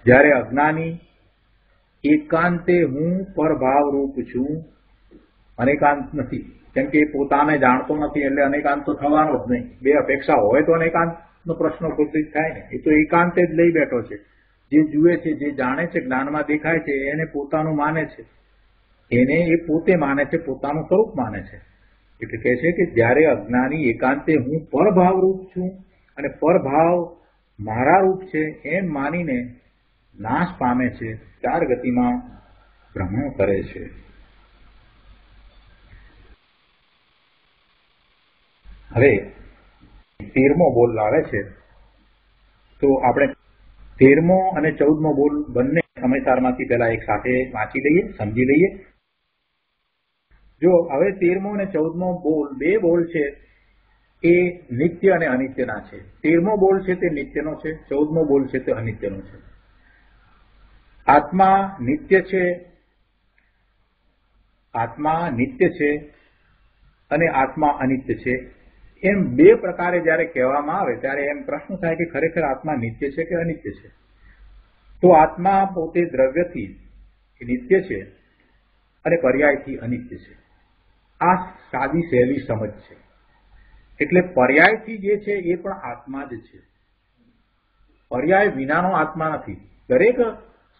જ્યારે અજ્ઞાની એકાંતે હું પરભાવરૂપ છું, અનેકાંત નથી, કેમ કે એ પોતાને જાણતો નથી એટલે અનેકાંત તો થવાનો જ નહીં. બે અપેક્ષા હોય તો અનેકાંતનો પ્રશ્ન ઉપસ્થિત થાય ને. એ તો એકાંતે જ લઈ બેઠો છે. જે જુએ છે, જે જાણે છે, જ્ઞાનમાં દેખાય છે એને પોતાનું માને છે, એને એ પોતે માને છે, પોતાનું સ્વરૂપ માને છે. એટલે કહે છે કે જ્યારે અજ્ઞાની એકાંતે હું પરભાવરૂપ છું અને પરભાવ મારા રૂપ છે એમ માનીને નાશ પામે છે, 4 ગતિમાં ભ્રમણ કરે છે. હવે 13મો બોલ આવે છે તો આપણે 13મો અને 14મો બોલ બંને સમયસારમાંથી પહેલા એક સાથે વાંચી લઈએ, સમજી લઈએ જો હવે 13મો અને 14મો બોલ, બે બોલ છે એ નિત્ય અને અનિત્યના છે. 13મો બોલ છે તે નિત્યનો છે, 14મો બોલ છે તે અનિત્યનો છે. આત્મા નિત્ય છે, આત્મા નિત્ય છે અને આત્મા અનિત્ય છે, એમ બે પ્રકારે જયારે કહેવામાં આવે ત્યારે એમ પ્રશ્ન થાય કે ખરેખર આત્મા નિત્ય છે કે અનિત્ય છે. તો આત્મા પોતે દ્રવ્યથી નિત્ય છે અને પર્યાયથી અનિત્ય છે. આ સાદી સહેલી સમજ છે. એટલે પર્યાયથી જે છે એ પણ આત્મા જ છે, પર્યાય વિનાનો આત્મા નથી. દરેક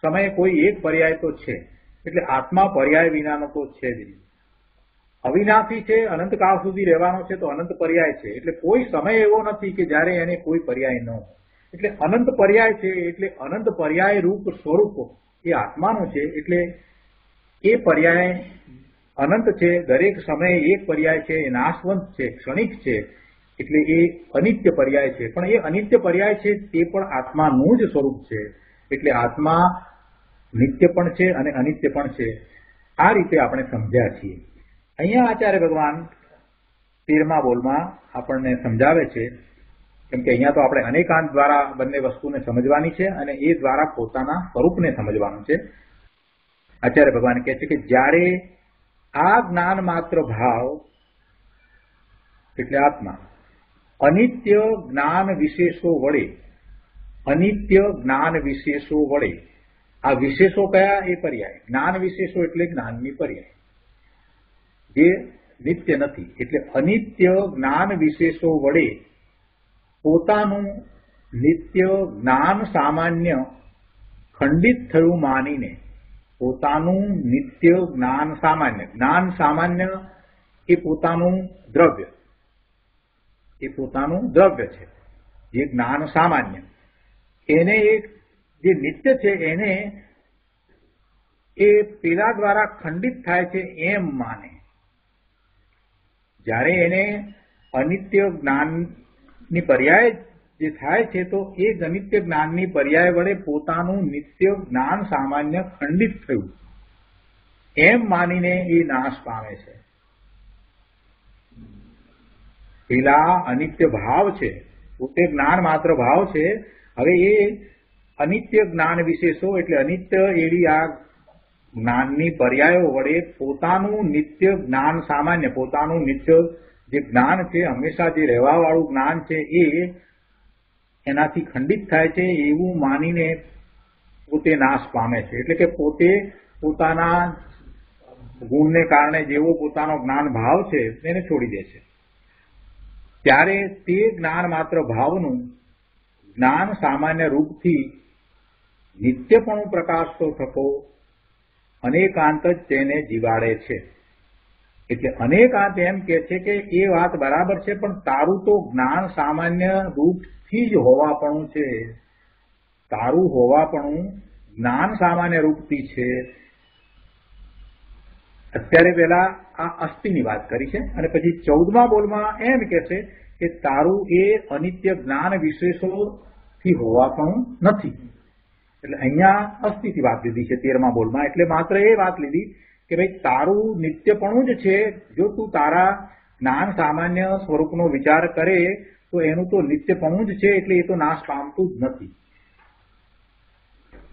સમયે કોઈ એક પર્યાય તો છે, એટલે આત્મા પર્યાય વિનાનો તો છે જ નહીં. અવિનાશી છે, અનંતકાળ સુધી રહેવાનો છે, તો અનંત પર્યાય છે. એટલે કોઈ સમય એવો નથી કે જ્યારે એને કોઈ પર્યાય ન હોય. એટલે અનંત પર્યાય છે, એટલે અનંત પર્યાય રૂપ સ્વરૂપ એ આત્માનું છે. એટલે એ પર્યાય અનંત છે, દરેક સમયે એક પર્યાય છે, એ નાશવંત છે, ક્ષણિક છે, એટલે એ અનિત્ય પર્યાય છે. પણ એ અનિત્ય પર્યાય છે તે પણ આત્માનું જ સ્વરૂપ છે. એટલે આત્મા નિત્ય પણ છે અને અનિત્ય પણ છે. આ રીતે આપણે સમજ્યા છીએ. અહીંયા આચાર્ય ભગવાન 13મા બોલમાં આપણને સમજાવે છે, કેમ કે અહીંયા તો આપણે અનેકાંત દ્વારા બંને વસ્તુને સમજવાની છે અને એ દ્વારા પોતાના સ્વરૂપને સમજવાનું છે. આચાર્ય ભગવાન કહે છે કે જ્યારે આ જ્ઞાન માત્ર ભાવ એટલે આત્મા અનિત્ય જ્ઞાન વિશેષો વડે, અનિત્ય જ્ઞાન વિશેષો વડે, આ વિશેષો કયા? એ પર્યાય. જ્ઞાન વિશેષો એટલે જ્ઞાનની પર્યાય જે નિત્ય નથી. એટલે અનિત્ય જ્ઞાન વિશેષો વડે પોતાનું નિત્ય જ્ઞાન સામાન્ય ખંડિત થયું માનીને, પોતાનું નિત્ય જ્ઞાન સામાન્ય, જ્ઞાન સામાન્ય એ પોતાનું દ્રવ્ય, એ પોતાનું દ્રવ્ય છે, જે જ્ઞાન સામાન્ય એને એક જે નિત્ય છે એને એ પેલા દ્વારા ખંડિત થાય છે એમ માને. જ્યારે એને અનિત્ય જ્ઞાનની પર્યાય જે થાય છે તો એ અનિત્ય જ્ઞાનની પર્યાય વડે પોતાનું નિત્ય જ્ઞાન સામાન્ય ખંડિત થયું એમ માનીને એ નાશ પામે છે. પેલા અનિત્ય ભાવ છે, પોતે જ્ઞાન માત્ર ભાવ છે. હવે એ અનિત્ય જ્ઞાન વિશેષો એટલે અનિત્ય એવી આ જ્ઞાનની પર્યાયો વડે પોતાનું નિત્ય જ્ઞાન સામાન્ય, પોતાનું નિત્ય જે જ્ઞાન છે, હંમેશા જે રહેવાવાળું જ્ઞાન છે, એ એનાથી ખંડિત થાય છે એવું માનીને પોતે નાશ પામે છે. એટલે કે પોતે પોતાના ગુણને કારણે જેવો પોતાનો જ્ઞાન ભાવ છે એને છોડી દે છે. ત્યારે તે જ્ઞાન માત્ર ભાવનું જ્ઞાન સામાન્ય રૂપથી નિત્યપણું પ્રકાશતો થતો અનેકાંત જ તેને જીવાડે છે. એટલે અનેકાંત એમ કે છે કે એ વાત બરાબર છે, પણ તારું તો જ્ઞાન સામાન્ય રૂપથી જ હોવાપણું છે, તારું હોવાપણું જ્ઞાન સામાન્ય રૂપથી છે. અત્યારે પેલા આ અસ્થિની વાત કરી છે અને પછી 14મા બોલમાં એમ કે છે કે તારું એ અનિત્ય જ્ઞાન વિશેષોથી હોવાપણું નથી. એટલે અહીંયા અસ્થિથી વાત લીધી છે 13મા બોલમાં. એટલે માત્ર એ વાત લીધી કે ભાઈ તારું નિત્યપણું જ છે. જો તું તારા જ્ઞાન સામાન્ય સ્વરૂપનો વિચાર કરે તો એનું તો નિત્યપણું જ છે, એટલે એ તો નાશ પામતું જ નથી.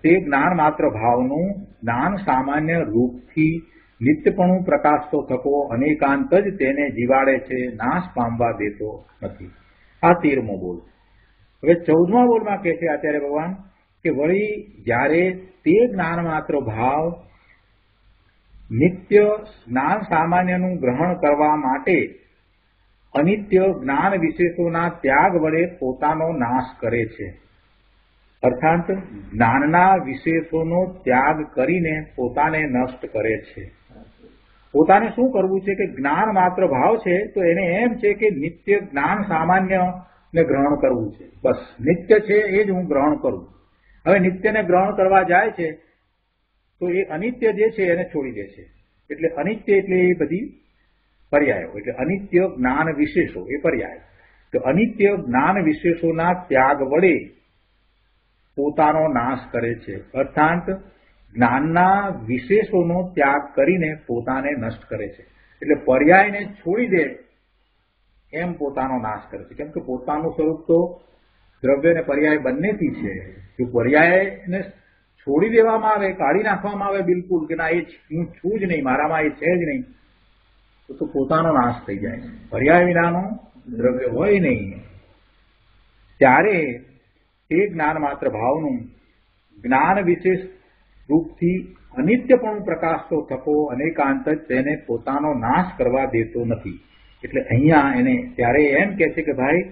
તે જ્ઞાન માત્ર ભાવનું જ્ઞાન સામાન્ય રૂપથી નિત્યપણું પ્રકાશતો થકો અનેકાંત જ તેને જીવાડે છે, નાશ પામવા દેતો નથી. આ 13મો બોલ. હવે 14મા બોલમાં કહે છે આચાર્ય ભગવાન કે વળી જ્યારે તે જ્ઞાન માત્ર ભાવ નિત્ય જ્ઞાન સામાન્યનું ગ્રહણ કરવા માટે અનિત્ય જ્ઞાન વિશેષોના ત્યાગ વડે પોતાનો નાશ કરે છે. અર્થાત જ્ઞાનના વિશેષોનો ત્યાગ કરીને પોતાને નષ્ટ કરે છે. પોતાને શું કરવું છે કે જ્ઞાન માત્ર ભાવ છે તો એને એમ છે કે નિત્ય જ્ઞાન સામાન્ય ને ગ્રહણ કરવું છે. બસ નિત્ય છે એ જ હું ગ્રહણ કરું. હવે નિત્યને ગ્રહણ કરવા જાય છે તો એ અનિત્ય જે છે એને છોડી દે છે. એટલે અનિત્ય એટલે એ બધી પર્યાયો, એટલે અનિત્ય જ્ઞાન વિશેષો એ પર્યાય. તો અનિત્ય જ્ઞાન વિશેષોના ત્યાગ વડે પોતાનો નાશ કરે છે. અર્થાત જ્ઞાનના વિશેષોનો ત્યાગ કરીને પોતાને નષ્ટ કરે છે. એટલે પર્યાયને છોડી દે એમ પોતાનો નાશ કરે છે. કેમ કે પોતાનું સ્વરૂપ તો દ્રવ્ય અને પર્યાય બંનેથી છે. જો પર્યાયને છોડી દેવામાં આવે, કાઢી નાખવામાં આવે બિલકુલ કે ના એ હું છું જ નહીં, મારામાં એ છે જ નહીં, તો પોતાનો નાશ થઈ જાય છે. પર્યાય વિનાનું દ્રવ્ય હોય નહીં. ત્યારે તે જ્ઞાન માત્ર ભાવનું જ્ઞાન વિશેષ રૂપથી અનિત્યપણું પ્રકાશતો થકો અનેકાંત જ તેને પોતાનો નાશ કરવા દેતો નથી. એટલે અહીંયા એને ત્યારે એમ કહે છે કે ભાઈ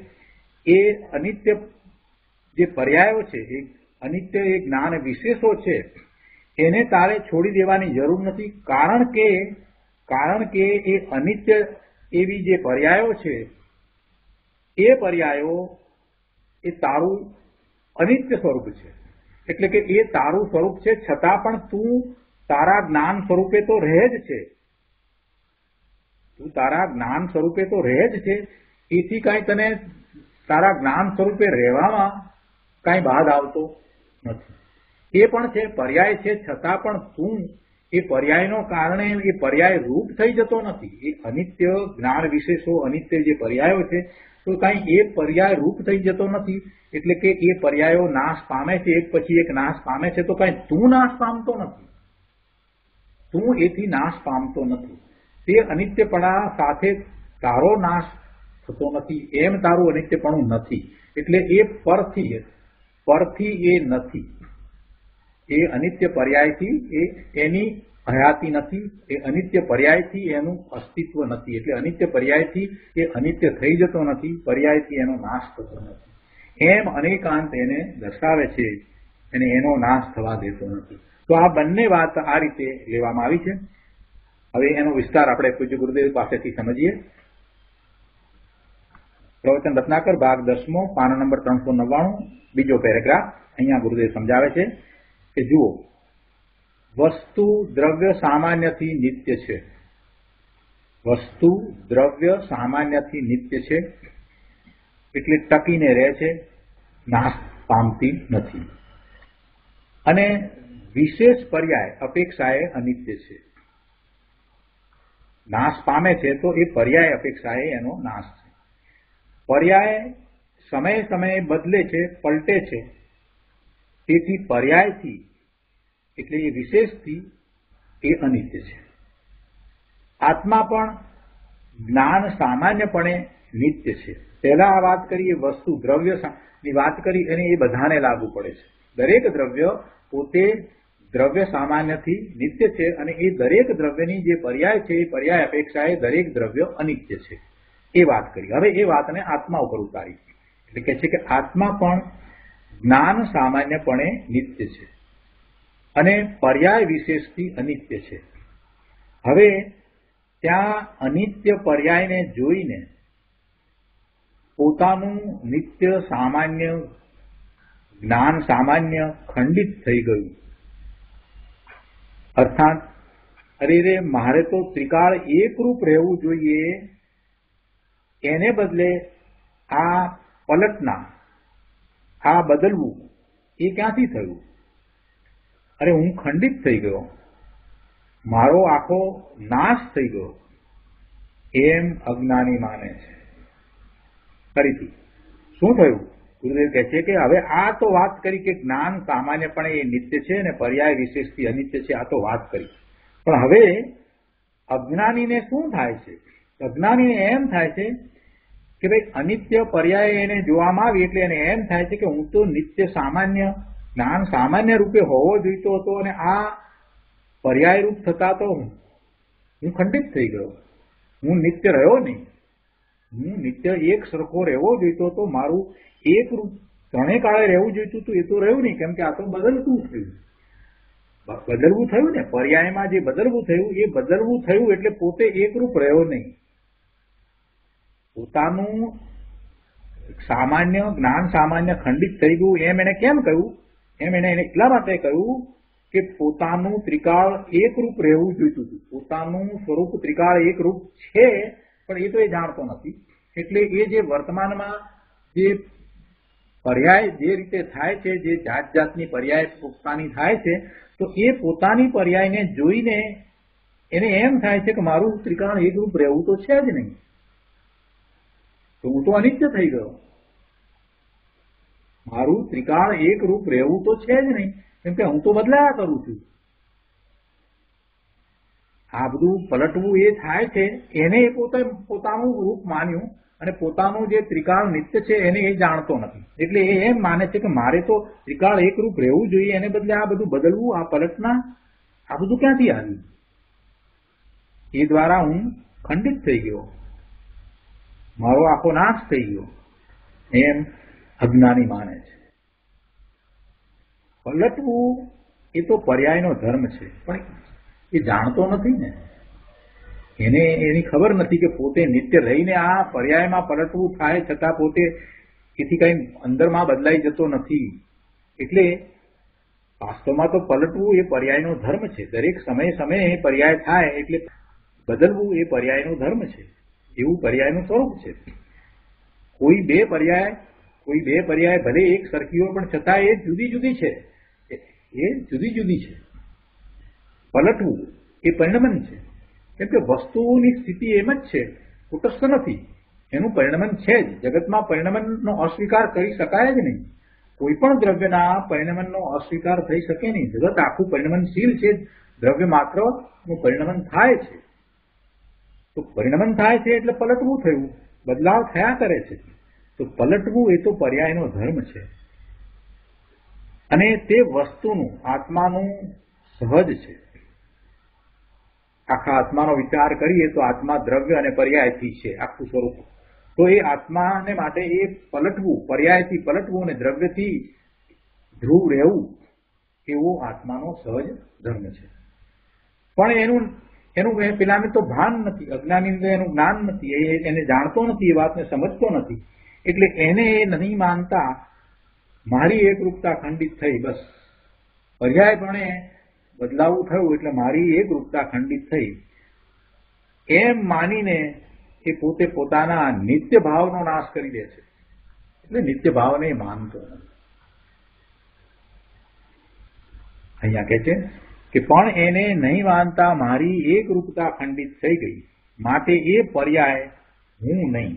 એ અનિત્ય જે પર્યાયો છે, એ અનિત્ય એ જ્ઞાન વિશેષો છે, એને તારે છોડી દેવાની જરૂર નથી. કારણ કે એ અનિત્ય એવી જે પર્યાયો છે, એ પર્યાયો એ તારું અનિત્ય સ્વરૂપ છે. એટલે કે એ તારું સ્વરૂપ છે, છતાં પણ તું તારા જ્ઞાન સ્વરૂપે તો રહે જ છે. તું તારા જ્ઞાન સ્વરૂપે તો રહે જ છે. એથી કાંઈ તને તારા જ્ઞાન સ્વરૂપે રહેવામાં કાંઈ બાદ આવતો નથી. એ પણ છે, પર્યાય છે, છતાં પણ તું એ પર્યાયનો કારણે એ પર્યાય રૂપ થઈ જતો નથી. એ અનિત્ય જ્ઞાન વિશેષો અનિત્ય જે પર્યાયો છે, તો કાંઈ એ પર્યાય રૂપ થઈ જતો નથી. એટલે કે એ પર્યાયો નાશ પામે છે, એક પછી એક નાશ પામે છે, તો કાંઈ તું નાશ પામતો નથી. તું એથી નાશ પામતો નથી. તે અનિત્યપણા સાથે તારો નાશ થતો નથી, એમ તારું અનિત્યપણું નથી. એટલે એ પરથી એ નથી. એ અનિત્ય પર્યાયથી એની હયાતી નથી. એ અનિત્ય પર્યાયથી એનું અસ્તિત્વ નથી. એટલે અનિત્ય પર્યાયથી એ અનિત્ય થઈ જતો નથી, પર્યાયથી એનો નાશ થતો નથી. એમ અનેકાંત એને દર્શાવે છે, અને એનો નાશ થવા દેતો નથી. તો આ બંને વાત આ રીતે લેવામાં આવી છે. હવે એનો વિસ્તાર આપણે પૂજ્ય ગુરુદેવ પાસેથી સમજીએ. પ્રવચન રત્નાકર ભાગ 10મો, પાનો નંબર 399, બીજો પેરેગ્રાફ. અહીંયા ગુરુદેવ સમજાવે છે કે જુઓ, વસ્તુ દ્રવ્ય સામાન્યથી નિત્ય છે. વસ્તુ દ્રવ્ય સામાન્યથી નિત્ય છે, એટલે ટકીને રહે છે, નાશ પામતી નથી. અને વિશેષ પર્યાય અપેક્ષાએ અનિત્ય છે. નાશ પામે છે તો એ પર્યાય અપેક્ષાએ એનો નાશ છે. પર્યાય સમયે સમયે બદલે છે, પલટે છે. તેથી પર્યાયથી એટલે એ વિશેષથી એ અનિત્ય છે. આત્મા પણ જ્ઞાન સામાન્યપણે નિત્ય છે. પહેલા આ વાત કરી, એ વસ્તુ દ્રવ્યની વાત કરી, અને એ બધાને લાગુ પડે છે. દરેક દ્રવ્ય પોતે દ્રવ્ય સામાન્યથી નિત્ય છે, અને એ દરેક દ્રવ્યની જે પર્યાય છે, એ પર્યાય અપેક્ષાએ દરેક દ્રવ્ય અનિત્ય છે. એ વાત કરી. હવે એ વાતને આત્મા ઉપર ઉતારી. એટલે કે છે કે આત્મા પણ જ્ઞાન સામાન્યપણે નિત્ય છે, અને પર્યાય વિશેષથી અનિત્ય છે. હવે ત્યાં અનિત્ય પર્યાયને જોઈને પોતાનું નિત્ય સામાન્ય જ્ઞાન સામાન્ય ખંડિત થઈ ગયું. અર્થાત અરે મારે તો ત્રિકાળ એકરૂપ રહેવું જોઈએ, એને બદલે આ પલટના, આ બદલવું, એ ક્યાંથી થયું? અરે હું ખંડિત થઈ ગયો, મારો આખો નાશ થઈ ગયો, એમ અજ્ઞાની માને છે. ફરીથી શું થયું? ગુરુદેવ કહે છે કે હવે આ તો વાત કરી કે જ્ઞાન સામાન્યપણે એ નિત્ય છે અને પર્યાય વિશેષથી અનિત્ય છે, આ તો વાત કરી. પણ હવે અજ્ઞાનીને શું થાય છે? અજ્ઞાનીને એમ થાય છે કે ભાઈ અનિત્ય પર્યાય એને જોવામાં આવી, એટલે એને એમ થાય છે કે હું તો નિત્ય સામાન્ય જ્ઞાન સામાન્ય રૂપે હોવો જોઈતો હતો, અને આ પર્યાય રૂપ થતા તો હું ખંડિત થઈ ગયો. હું નિત્ય રહ્યો નહીં. હું નિત્ય એક સરખો રહેવો જોઈતો હતો, મારું એક રૂપ ત્રણેય કાળે રહેવું જોઈતું હતું, એ તો રહ્યું નહીં. કેમ કે આ તો બદલતું થયું. બદલવું થયું ને, પર્યાયમાં જે બદલવું થયું, એ બદલવું થયું એટલે પોતે એક રૂપ રહ્યો નહીં. પોતાનું સામાન્ય જ્ઞાન સામાન્ય ખંડિત થઈ ગયું. એમ એને કેમ કહ્યું? એમ એને એટલા માટે કહ્યું કે પોતાનું ત્રિકાળ એક રૂપ રહેવું જોઈતું હતું. પોતાનું સ્વરૂપ ત્રિકાળ એક રૂપ છે, પણ એ તો એ જાણતો નથી. એટલે એ જે વર્તમાનમાં જે પર્યાય જે રીતે થાય છે, જે જાત જાતની પર્યાય પોતાની થાય છે, તો એ પોતાની પર્યાયને જોઈને એને એમ થાય છે કે મારું ત્રિકાળ એકરૂપ રહેવું તો છે જ નહીં, તો હું તો અનિત્ય થઈ ગયો. મારું ત્રિકાળ એકરૂપ રહેવું તો છે જ નહીં, કેમ કે હું તો બદલાયા કરું છું. આ બધું પલટવું એ થાય છે, એને પોતે પોતાનું રૂપ માન્યું અને પોતાનું જે ત્રિકાળ નિત્ય છે એને એ જાણતો નથી. એટલે એ એમ માને છે કે મારે તો ત્રિકાળ એકરૂપ રહેવું જોઈએ, એને બદલે આ બધું બદલવું, આ પલટના, આ બધું ક્યાંથી આવ્યું? એ દ્વારા હું ખંડિત થઈ ગયો, મારો આખો નાશ થઈ ગયો, એમ અજ્ઞાની માને છે. પલટવું એ તો પર્યાયનો ધર્મ છે, પણ એ જાણતો નથી ને, એને એની ખબર નથી કે પોતે નિત્ય રહીને આ પર્યાયમાં પલટવું થાય છતાં પોતે એથી કઈ અંદરમાં બદલાઈ જતો નથી. એટલે વાસ્તવમાં તો પલટવું એ પર્યાયનો ધર્મ છે. દરેક સમયે પર્યાય થાય એટલે બદલવું એ પર્યાયનો ધર્મ છે, એવું પર્યાયનું સ્વરૂપ છે. કોઈ બે પર્યાય ભલે એક સરખી હોય પણ છતાં એ જુદી જુદી છે, એ જુદી જુદી છે. પલટવું એ પરિણમન છે, કેમ કે વસ્તુઓની સ્થિતિ એમ જ છે, કુટસ્થ નથી, એનું પરિણમન છે જ. જગતમાં પરિણમનનો અસ્વીકાર કરી શકાય જ નહીં. કોઈ પણ દ્રવ્યના પરિણમનનો અસ્વીકાર થઈ શકે નહીં. જગત આખું પરિણમનશીલ છે, દ્રવ્ય માત્રનું પરિણમન થાય છે. તો પરિણમન થાય છે એટલે પલટવું થયું, બદલાવ થયા કરે છે. તો પલટવું એ તો પર્યાયનો ધર્મ છે, અને તે વસ્તુનું આત્માનું સહજ છે. આખા આત્માનો વિચાર કરીએ તો આત્મા દ્રવ્ય અને પર્યાયથી છે આખું સ્વરૂપ. તો એ આત્માને માટે એ પલટવું, પર્યાયથી પલટવું અને દ્રવ્યથી ધ્રુવ રહેવું, એવો આત્માનો સહજ ધર્મ છે. પણ એનું પેલાને તો ભાન નથી, અજ્ઞાની એનું જ્ઞાન નથી, એને જાણતો નથી, એ વાતને સમજતો નથી. એટલે એને એ નહીં માનતા મારી એકરૂપતા ખંડિત થઈ, બસ પર્યાયપણે બદલાવું થયું એટલે મારી એકરૂપતા ખંડિત થઈ, એમ માનીને એ પોતે પોતાના નિત્ય ભાવનો નાશ કરી દે છે. એટલે નિત્ય ભાવને માનતો નથી. અહીંયા કહે છે કે પણ એને નહીં માનતા મારી એકરૂપતા ખંડિત થઈ ગઈ, માટે એ પર્યાય હું નહીં.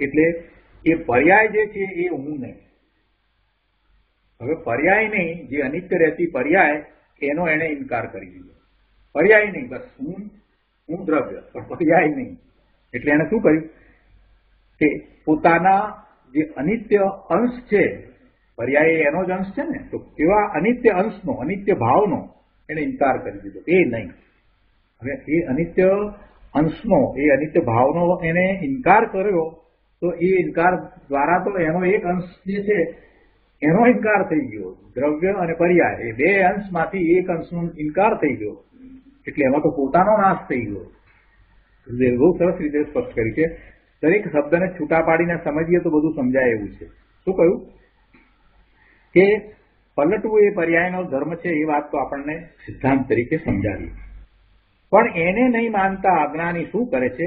એટલે એ પર્યાય જે છે એ હું નહીં. હવે પર્યાય નહીં, જે અનિત્ય રહેતી પર્યાય, એનો એને ઇનકાર કરી દીધો. પર્યાય નહીં, બસ હું દ્રવ્ય, પણ પર્યાય નહીં. એટલે એને શું કર્યું કે પોતાના જે અનિત્ય અંશ છે, પર્યાય એનો જ અંશ છે ને, તો એવા અનિત્ય અંશનો, અનિત્ય ભાવનો એને ઇનકાર કરી દીધો, એ નહીં. હવે એ અનિત્ય અંશનો, એ અનિત્ય ભાવનો એને ઇનકાર કર્યો, તો એ ઇનકાર દ્વારા તો એનો એક અંશ જે છે એનો ઇનકાર થઈ ગયો. દ્રવ્ય અને પર્યાય એ બે અંશમાંથી એક અંશનો ઇનકાર થઈ ગયો, એટલે એમાં તો પોતાનો નાશ થઈ ગયો. બહુ સરસ રીતે સ્પષ્ટ કરી છે. દરેક શબ્દને છૂટા પાડીને સમજીએ તો બધું સમજાય એવું છે. શું કહ્યું કે પલટવું એ પર્યાયનો ધર્મ છે, એ વાત તો આપણને સિદ્ધાંત તરીકે સમજાવી. પણ એને નહીં માનતા અજ્ઞાની શું કરે છે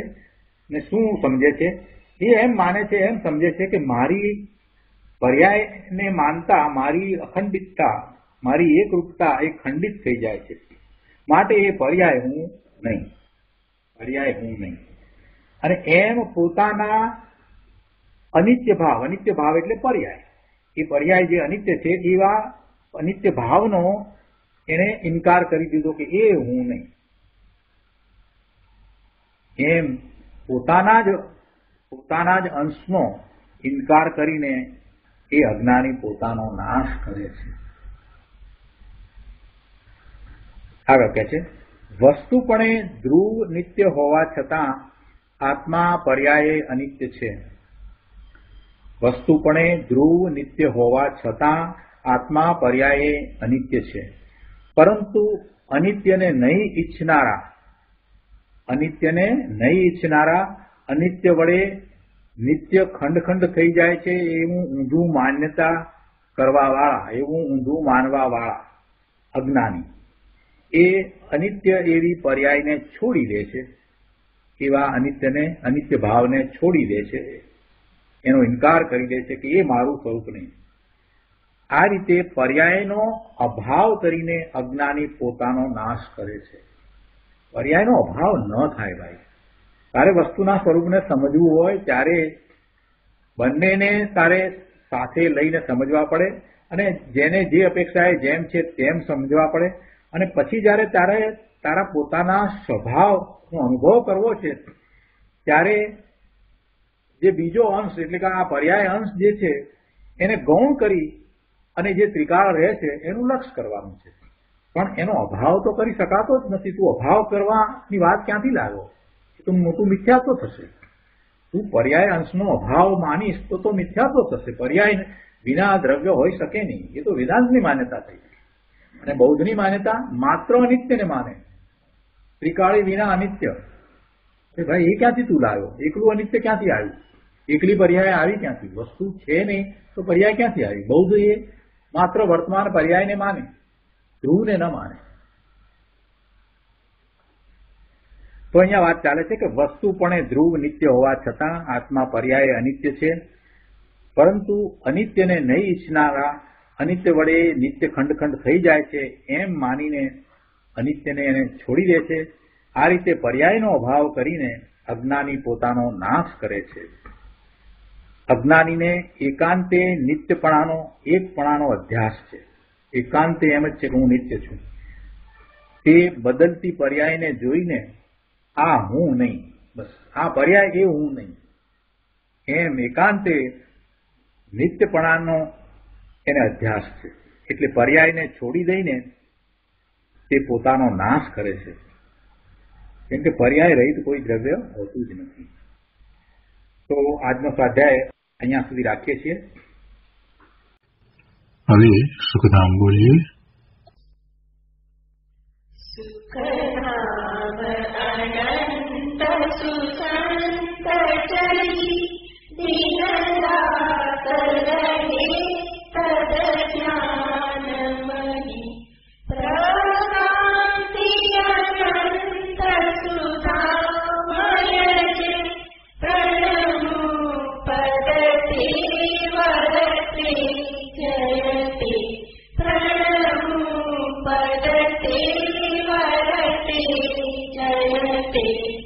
ને શું સમજે છે? એ એમ માને છે, એમ સમજે છે કે મારી પર્યાયને માનતા મારી અખંડિતતા, મારી એકરૂપતા એ ખંડિત થઈ જાય છે, માટે એ પર્યાય હું નહીં, પર્યાય હું નહીં. અને એમ પોતાના અનિત્ય ભાવ એટલે પર્યાય, એ પર્યાય જે અનિત્ય છે એવા અનિત્ય ભાવનો એને ઇનકાર કરી દીધો કે એ હું નહીં. એમ પોતાના જ અંશનો ઇનકાર કરીને એ અજ્ઞાની પોતાનો નાશ કરે છે. આગળ કહે છે, વસ્તુપણે ધ્રુવ નિત્ય હોવા છતાં આત્મા પર્યાયે અનિત્ય છે. વસ્તુપણે ધ્રુવ નિત્ય હોવા છતાં આત્મા પર્યાયે અનિત્ય છે. પરંતુ અનિત્યને નહીં ઈચ્છનારા, અનિત્ય વડે નિત્ય ખંડ થઈ જાય છે એવું ઊંધું માન્યતા કરવા વાળા, એવું ઊંધું માનવા વાળા અજ્ઞાની એ અનિત્ય એવી પર્યાયને છોડી દે છે, એવા અનિત્ય ભાવને છોડી દે છે, એનો ઇનકાર કરી દે છે કે એ મારું સ્વરૂપ નહીં. આ રીતે પર્યાયનો અભાવ કરીને અજ્ઞાની પોતાનો નાશ કરે છે. પર્યાયનો અભાવ ન થાય ભાઈ. તારે વસ્તુના સ્વરૂપને સમજવું હોય ત્યારે બંનેને તારે સાથે લઈને સમજવા પડે અને જેને જે અપેક્ષાએ જેમ છે તેમ સમજવા પડે અને પછી જયારે તારે તારા પોતાના સ્વભાવનો અનુભવ કરવો છે ત્યારે જે બીજો અંશ એટલે કે આ પર્યાય અંશ જે છે એને ગૌણ કરી અને જે ત્રિકાળ રહે છે એનું લક્ષ કરવાનું છે. પણ એનો અભાવ તો કરી શકાતો જ નથી. તું અભાવ કરવાની વાત ક્યાંથી લાવ્યો? તો મોટું મિથ્યાત્વ થશે. તું પર્યાય અંશનો અભાવ માનીશ તો મિથ્યાત્વ થશે. પર્યાય વિના દ્રવ્ય હોઈ શકે નહીં. એ તો વેદાંતની માન્યતા થઈ. અને બૌદ્ધની માન્યતા માત્ર અનિત્યને માને. ત્રિકાળી વિના અનિત્ય. ભાઈ એ ક્યાંથી તું લાવ્યો? એકલું અનિત્ય ક્યાંથી આવ્યું? એકલી પર્યાય આવી ક્યાંથી? વસ્તુ છે નહીં તો પર્યાય ક્યાંથી આવી? બૌદ્ધ એ માત્ર વર્તમાન પર્યાયને માને, ધ્રુવને ન માને. તો અહીંયા વાત ચાલે છે કે વસ્તુપણે ધ્રુવ નિત્ય હોવા છતાં આત્મા પર્યાય અનિત્ય છે. પરંતુ અનિત્યને નહીં ઈચ્છનારા અનિત્ય વડે નિત્ય ખંડ થઈ જાય છે એમ માનીને અનિત્યને એને છોડી દે છે. આ રીતે પર્યાયનો અભાવ કરીને અજ્ઞાની પોતાનો નાશ કરે છે. અજ્ઞાનીને એકાંતે નિત્યપણાનો એકપણાનો અધ્યાસ છે. એકાંતે એમ જ છે કે હું નિત્ય છું. તે બદલતી પર્યાયને જોઈને આ હું નહીં, બસ આ પર્યાય એ હું નહીં એમ એકાંતે નિત્યપણાનો એને અધ્યાસ છે. એટલે પર્યાયને છોડી દઈને તે પોતાનો નાશ કરે છે. કેમ કે પર્યાય રહિત કોઈ દ્રવ્ય હોતું જ નથી. તો આજનો સ્વાધ્યાય અહીંયા સુધી રાખીએ છીએ. હવે સુખધામ બોલીએ. जयते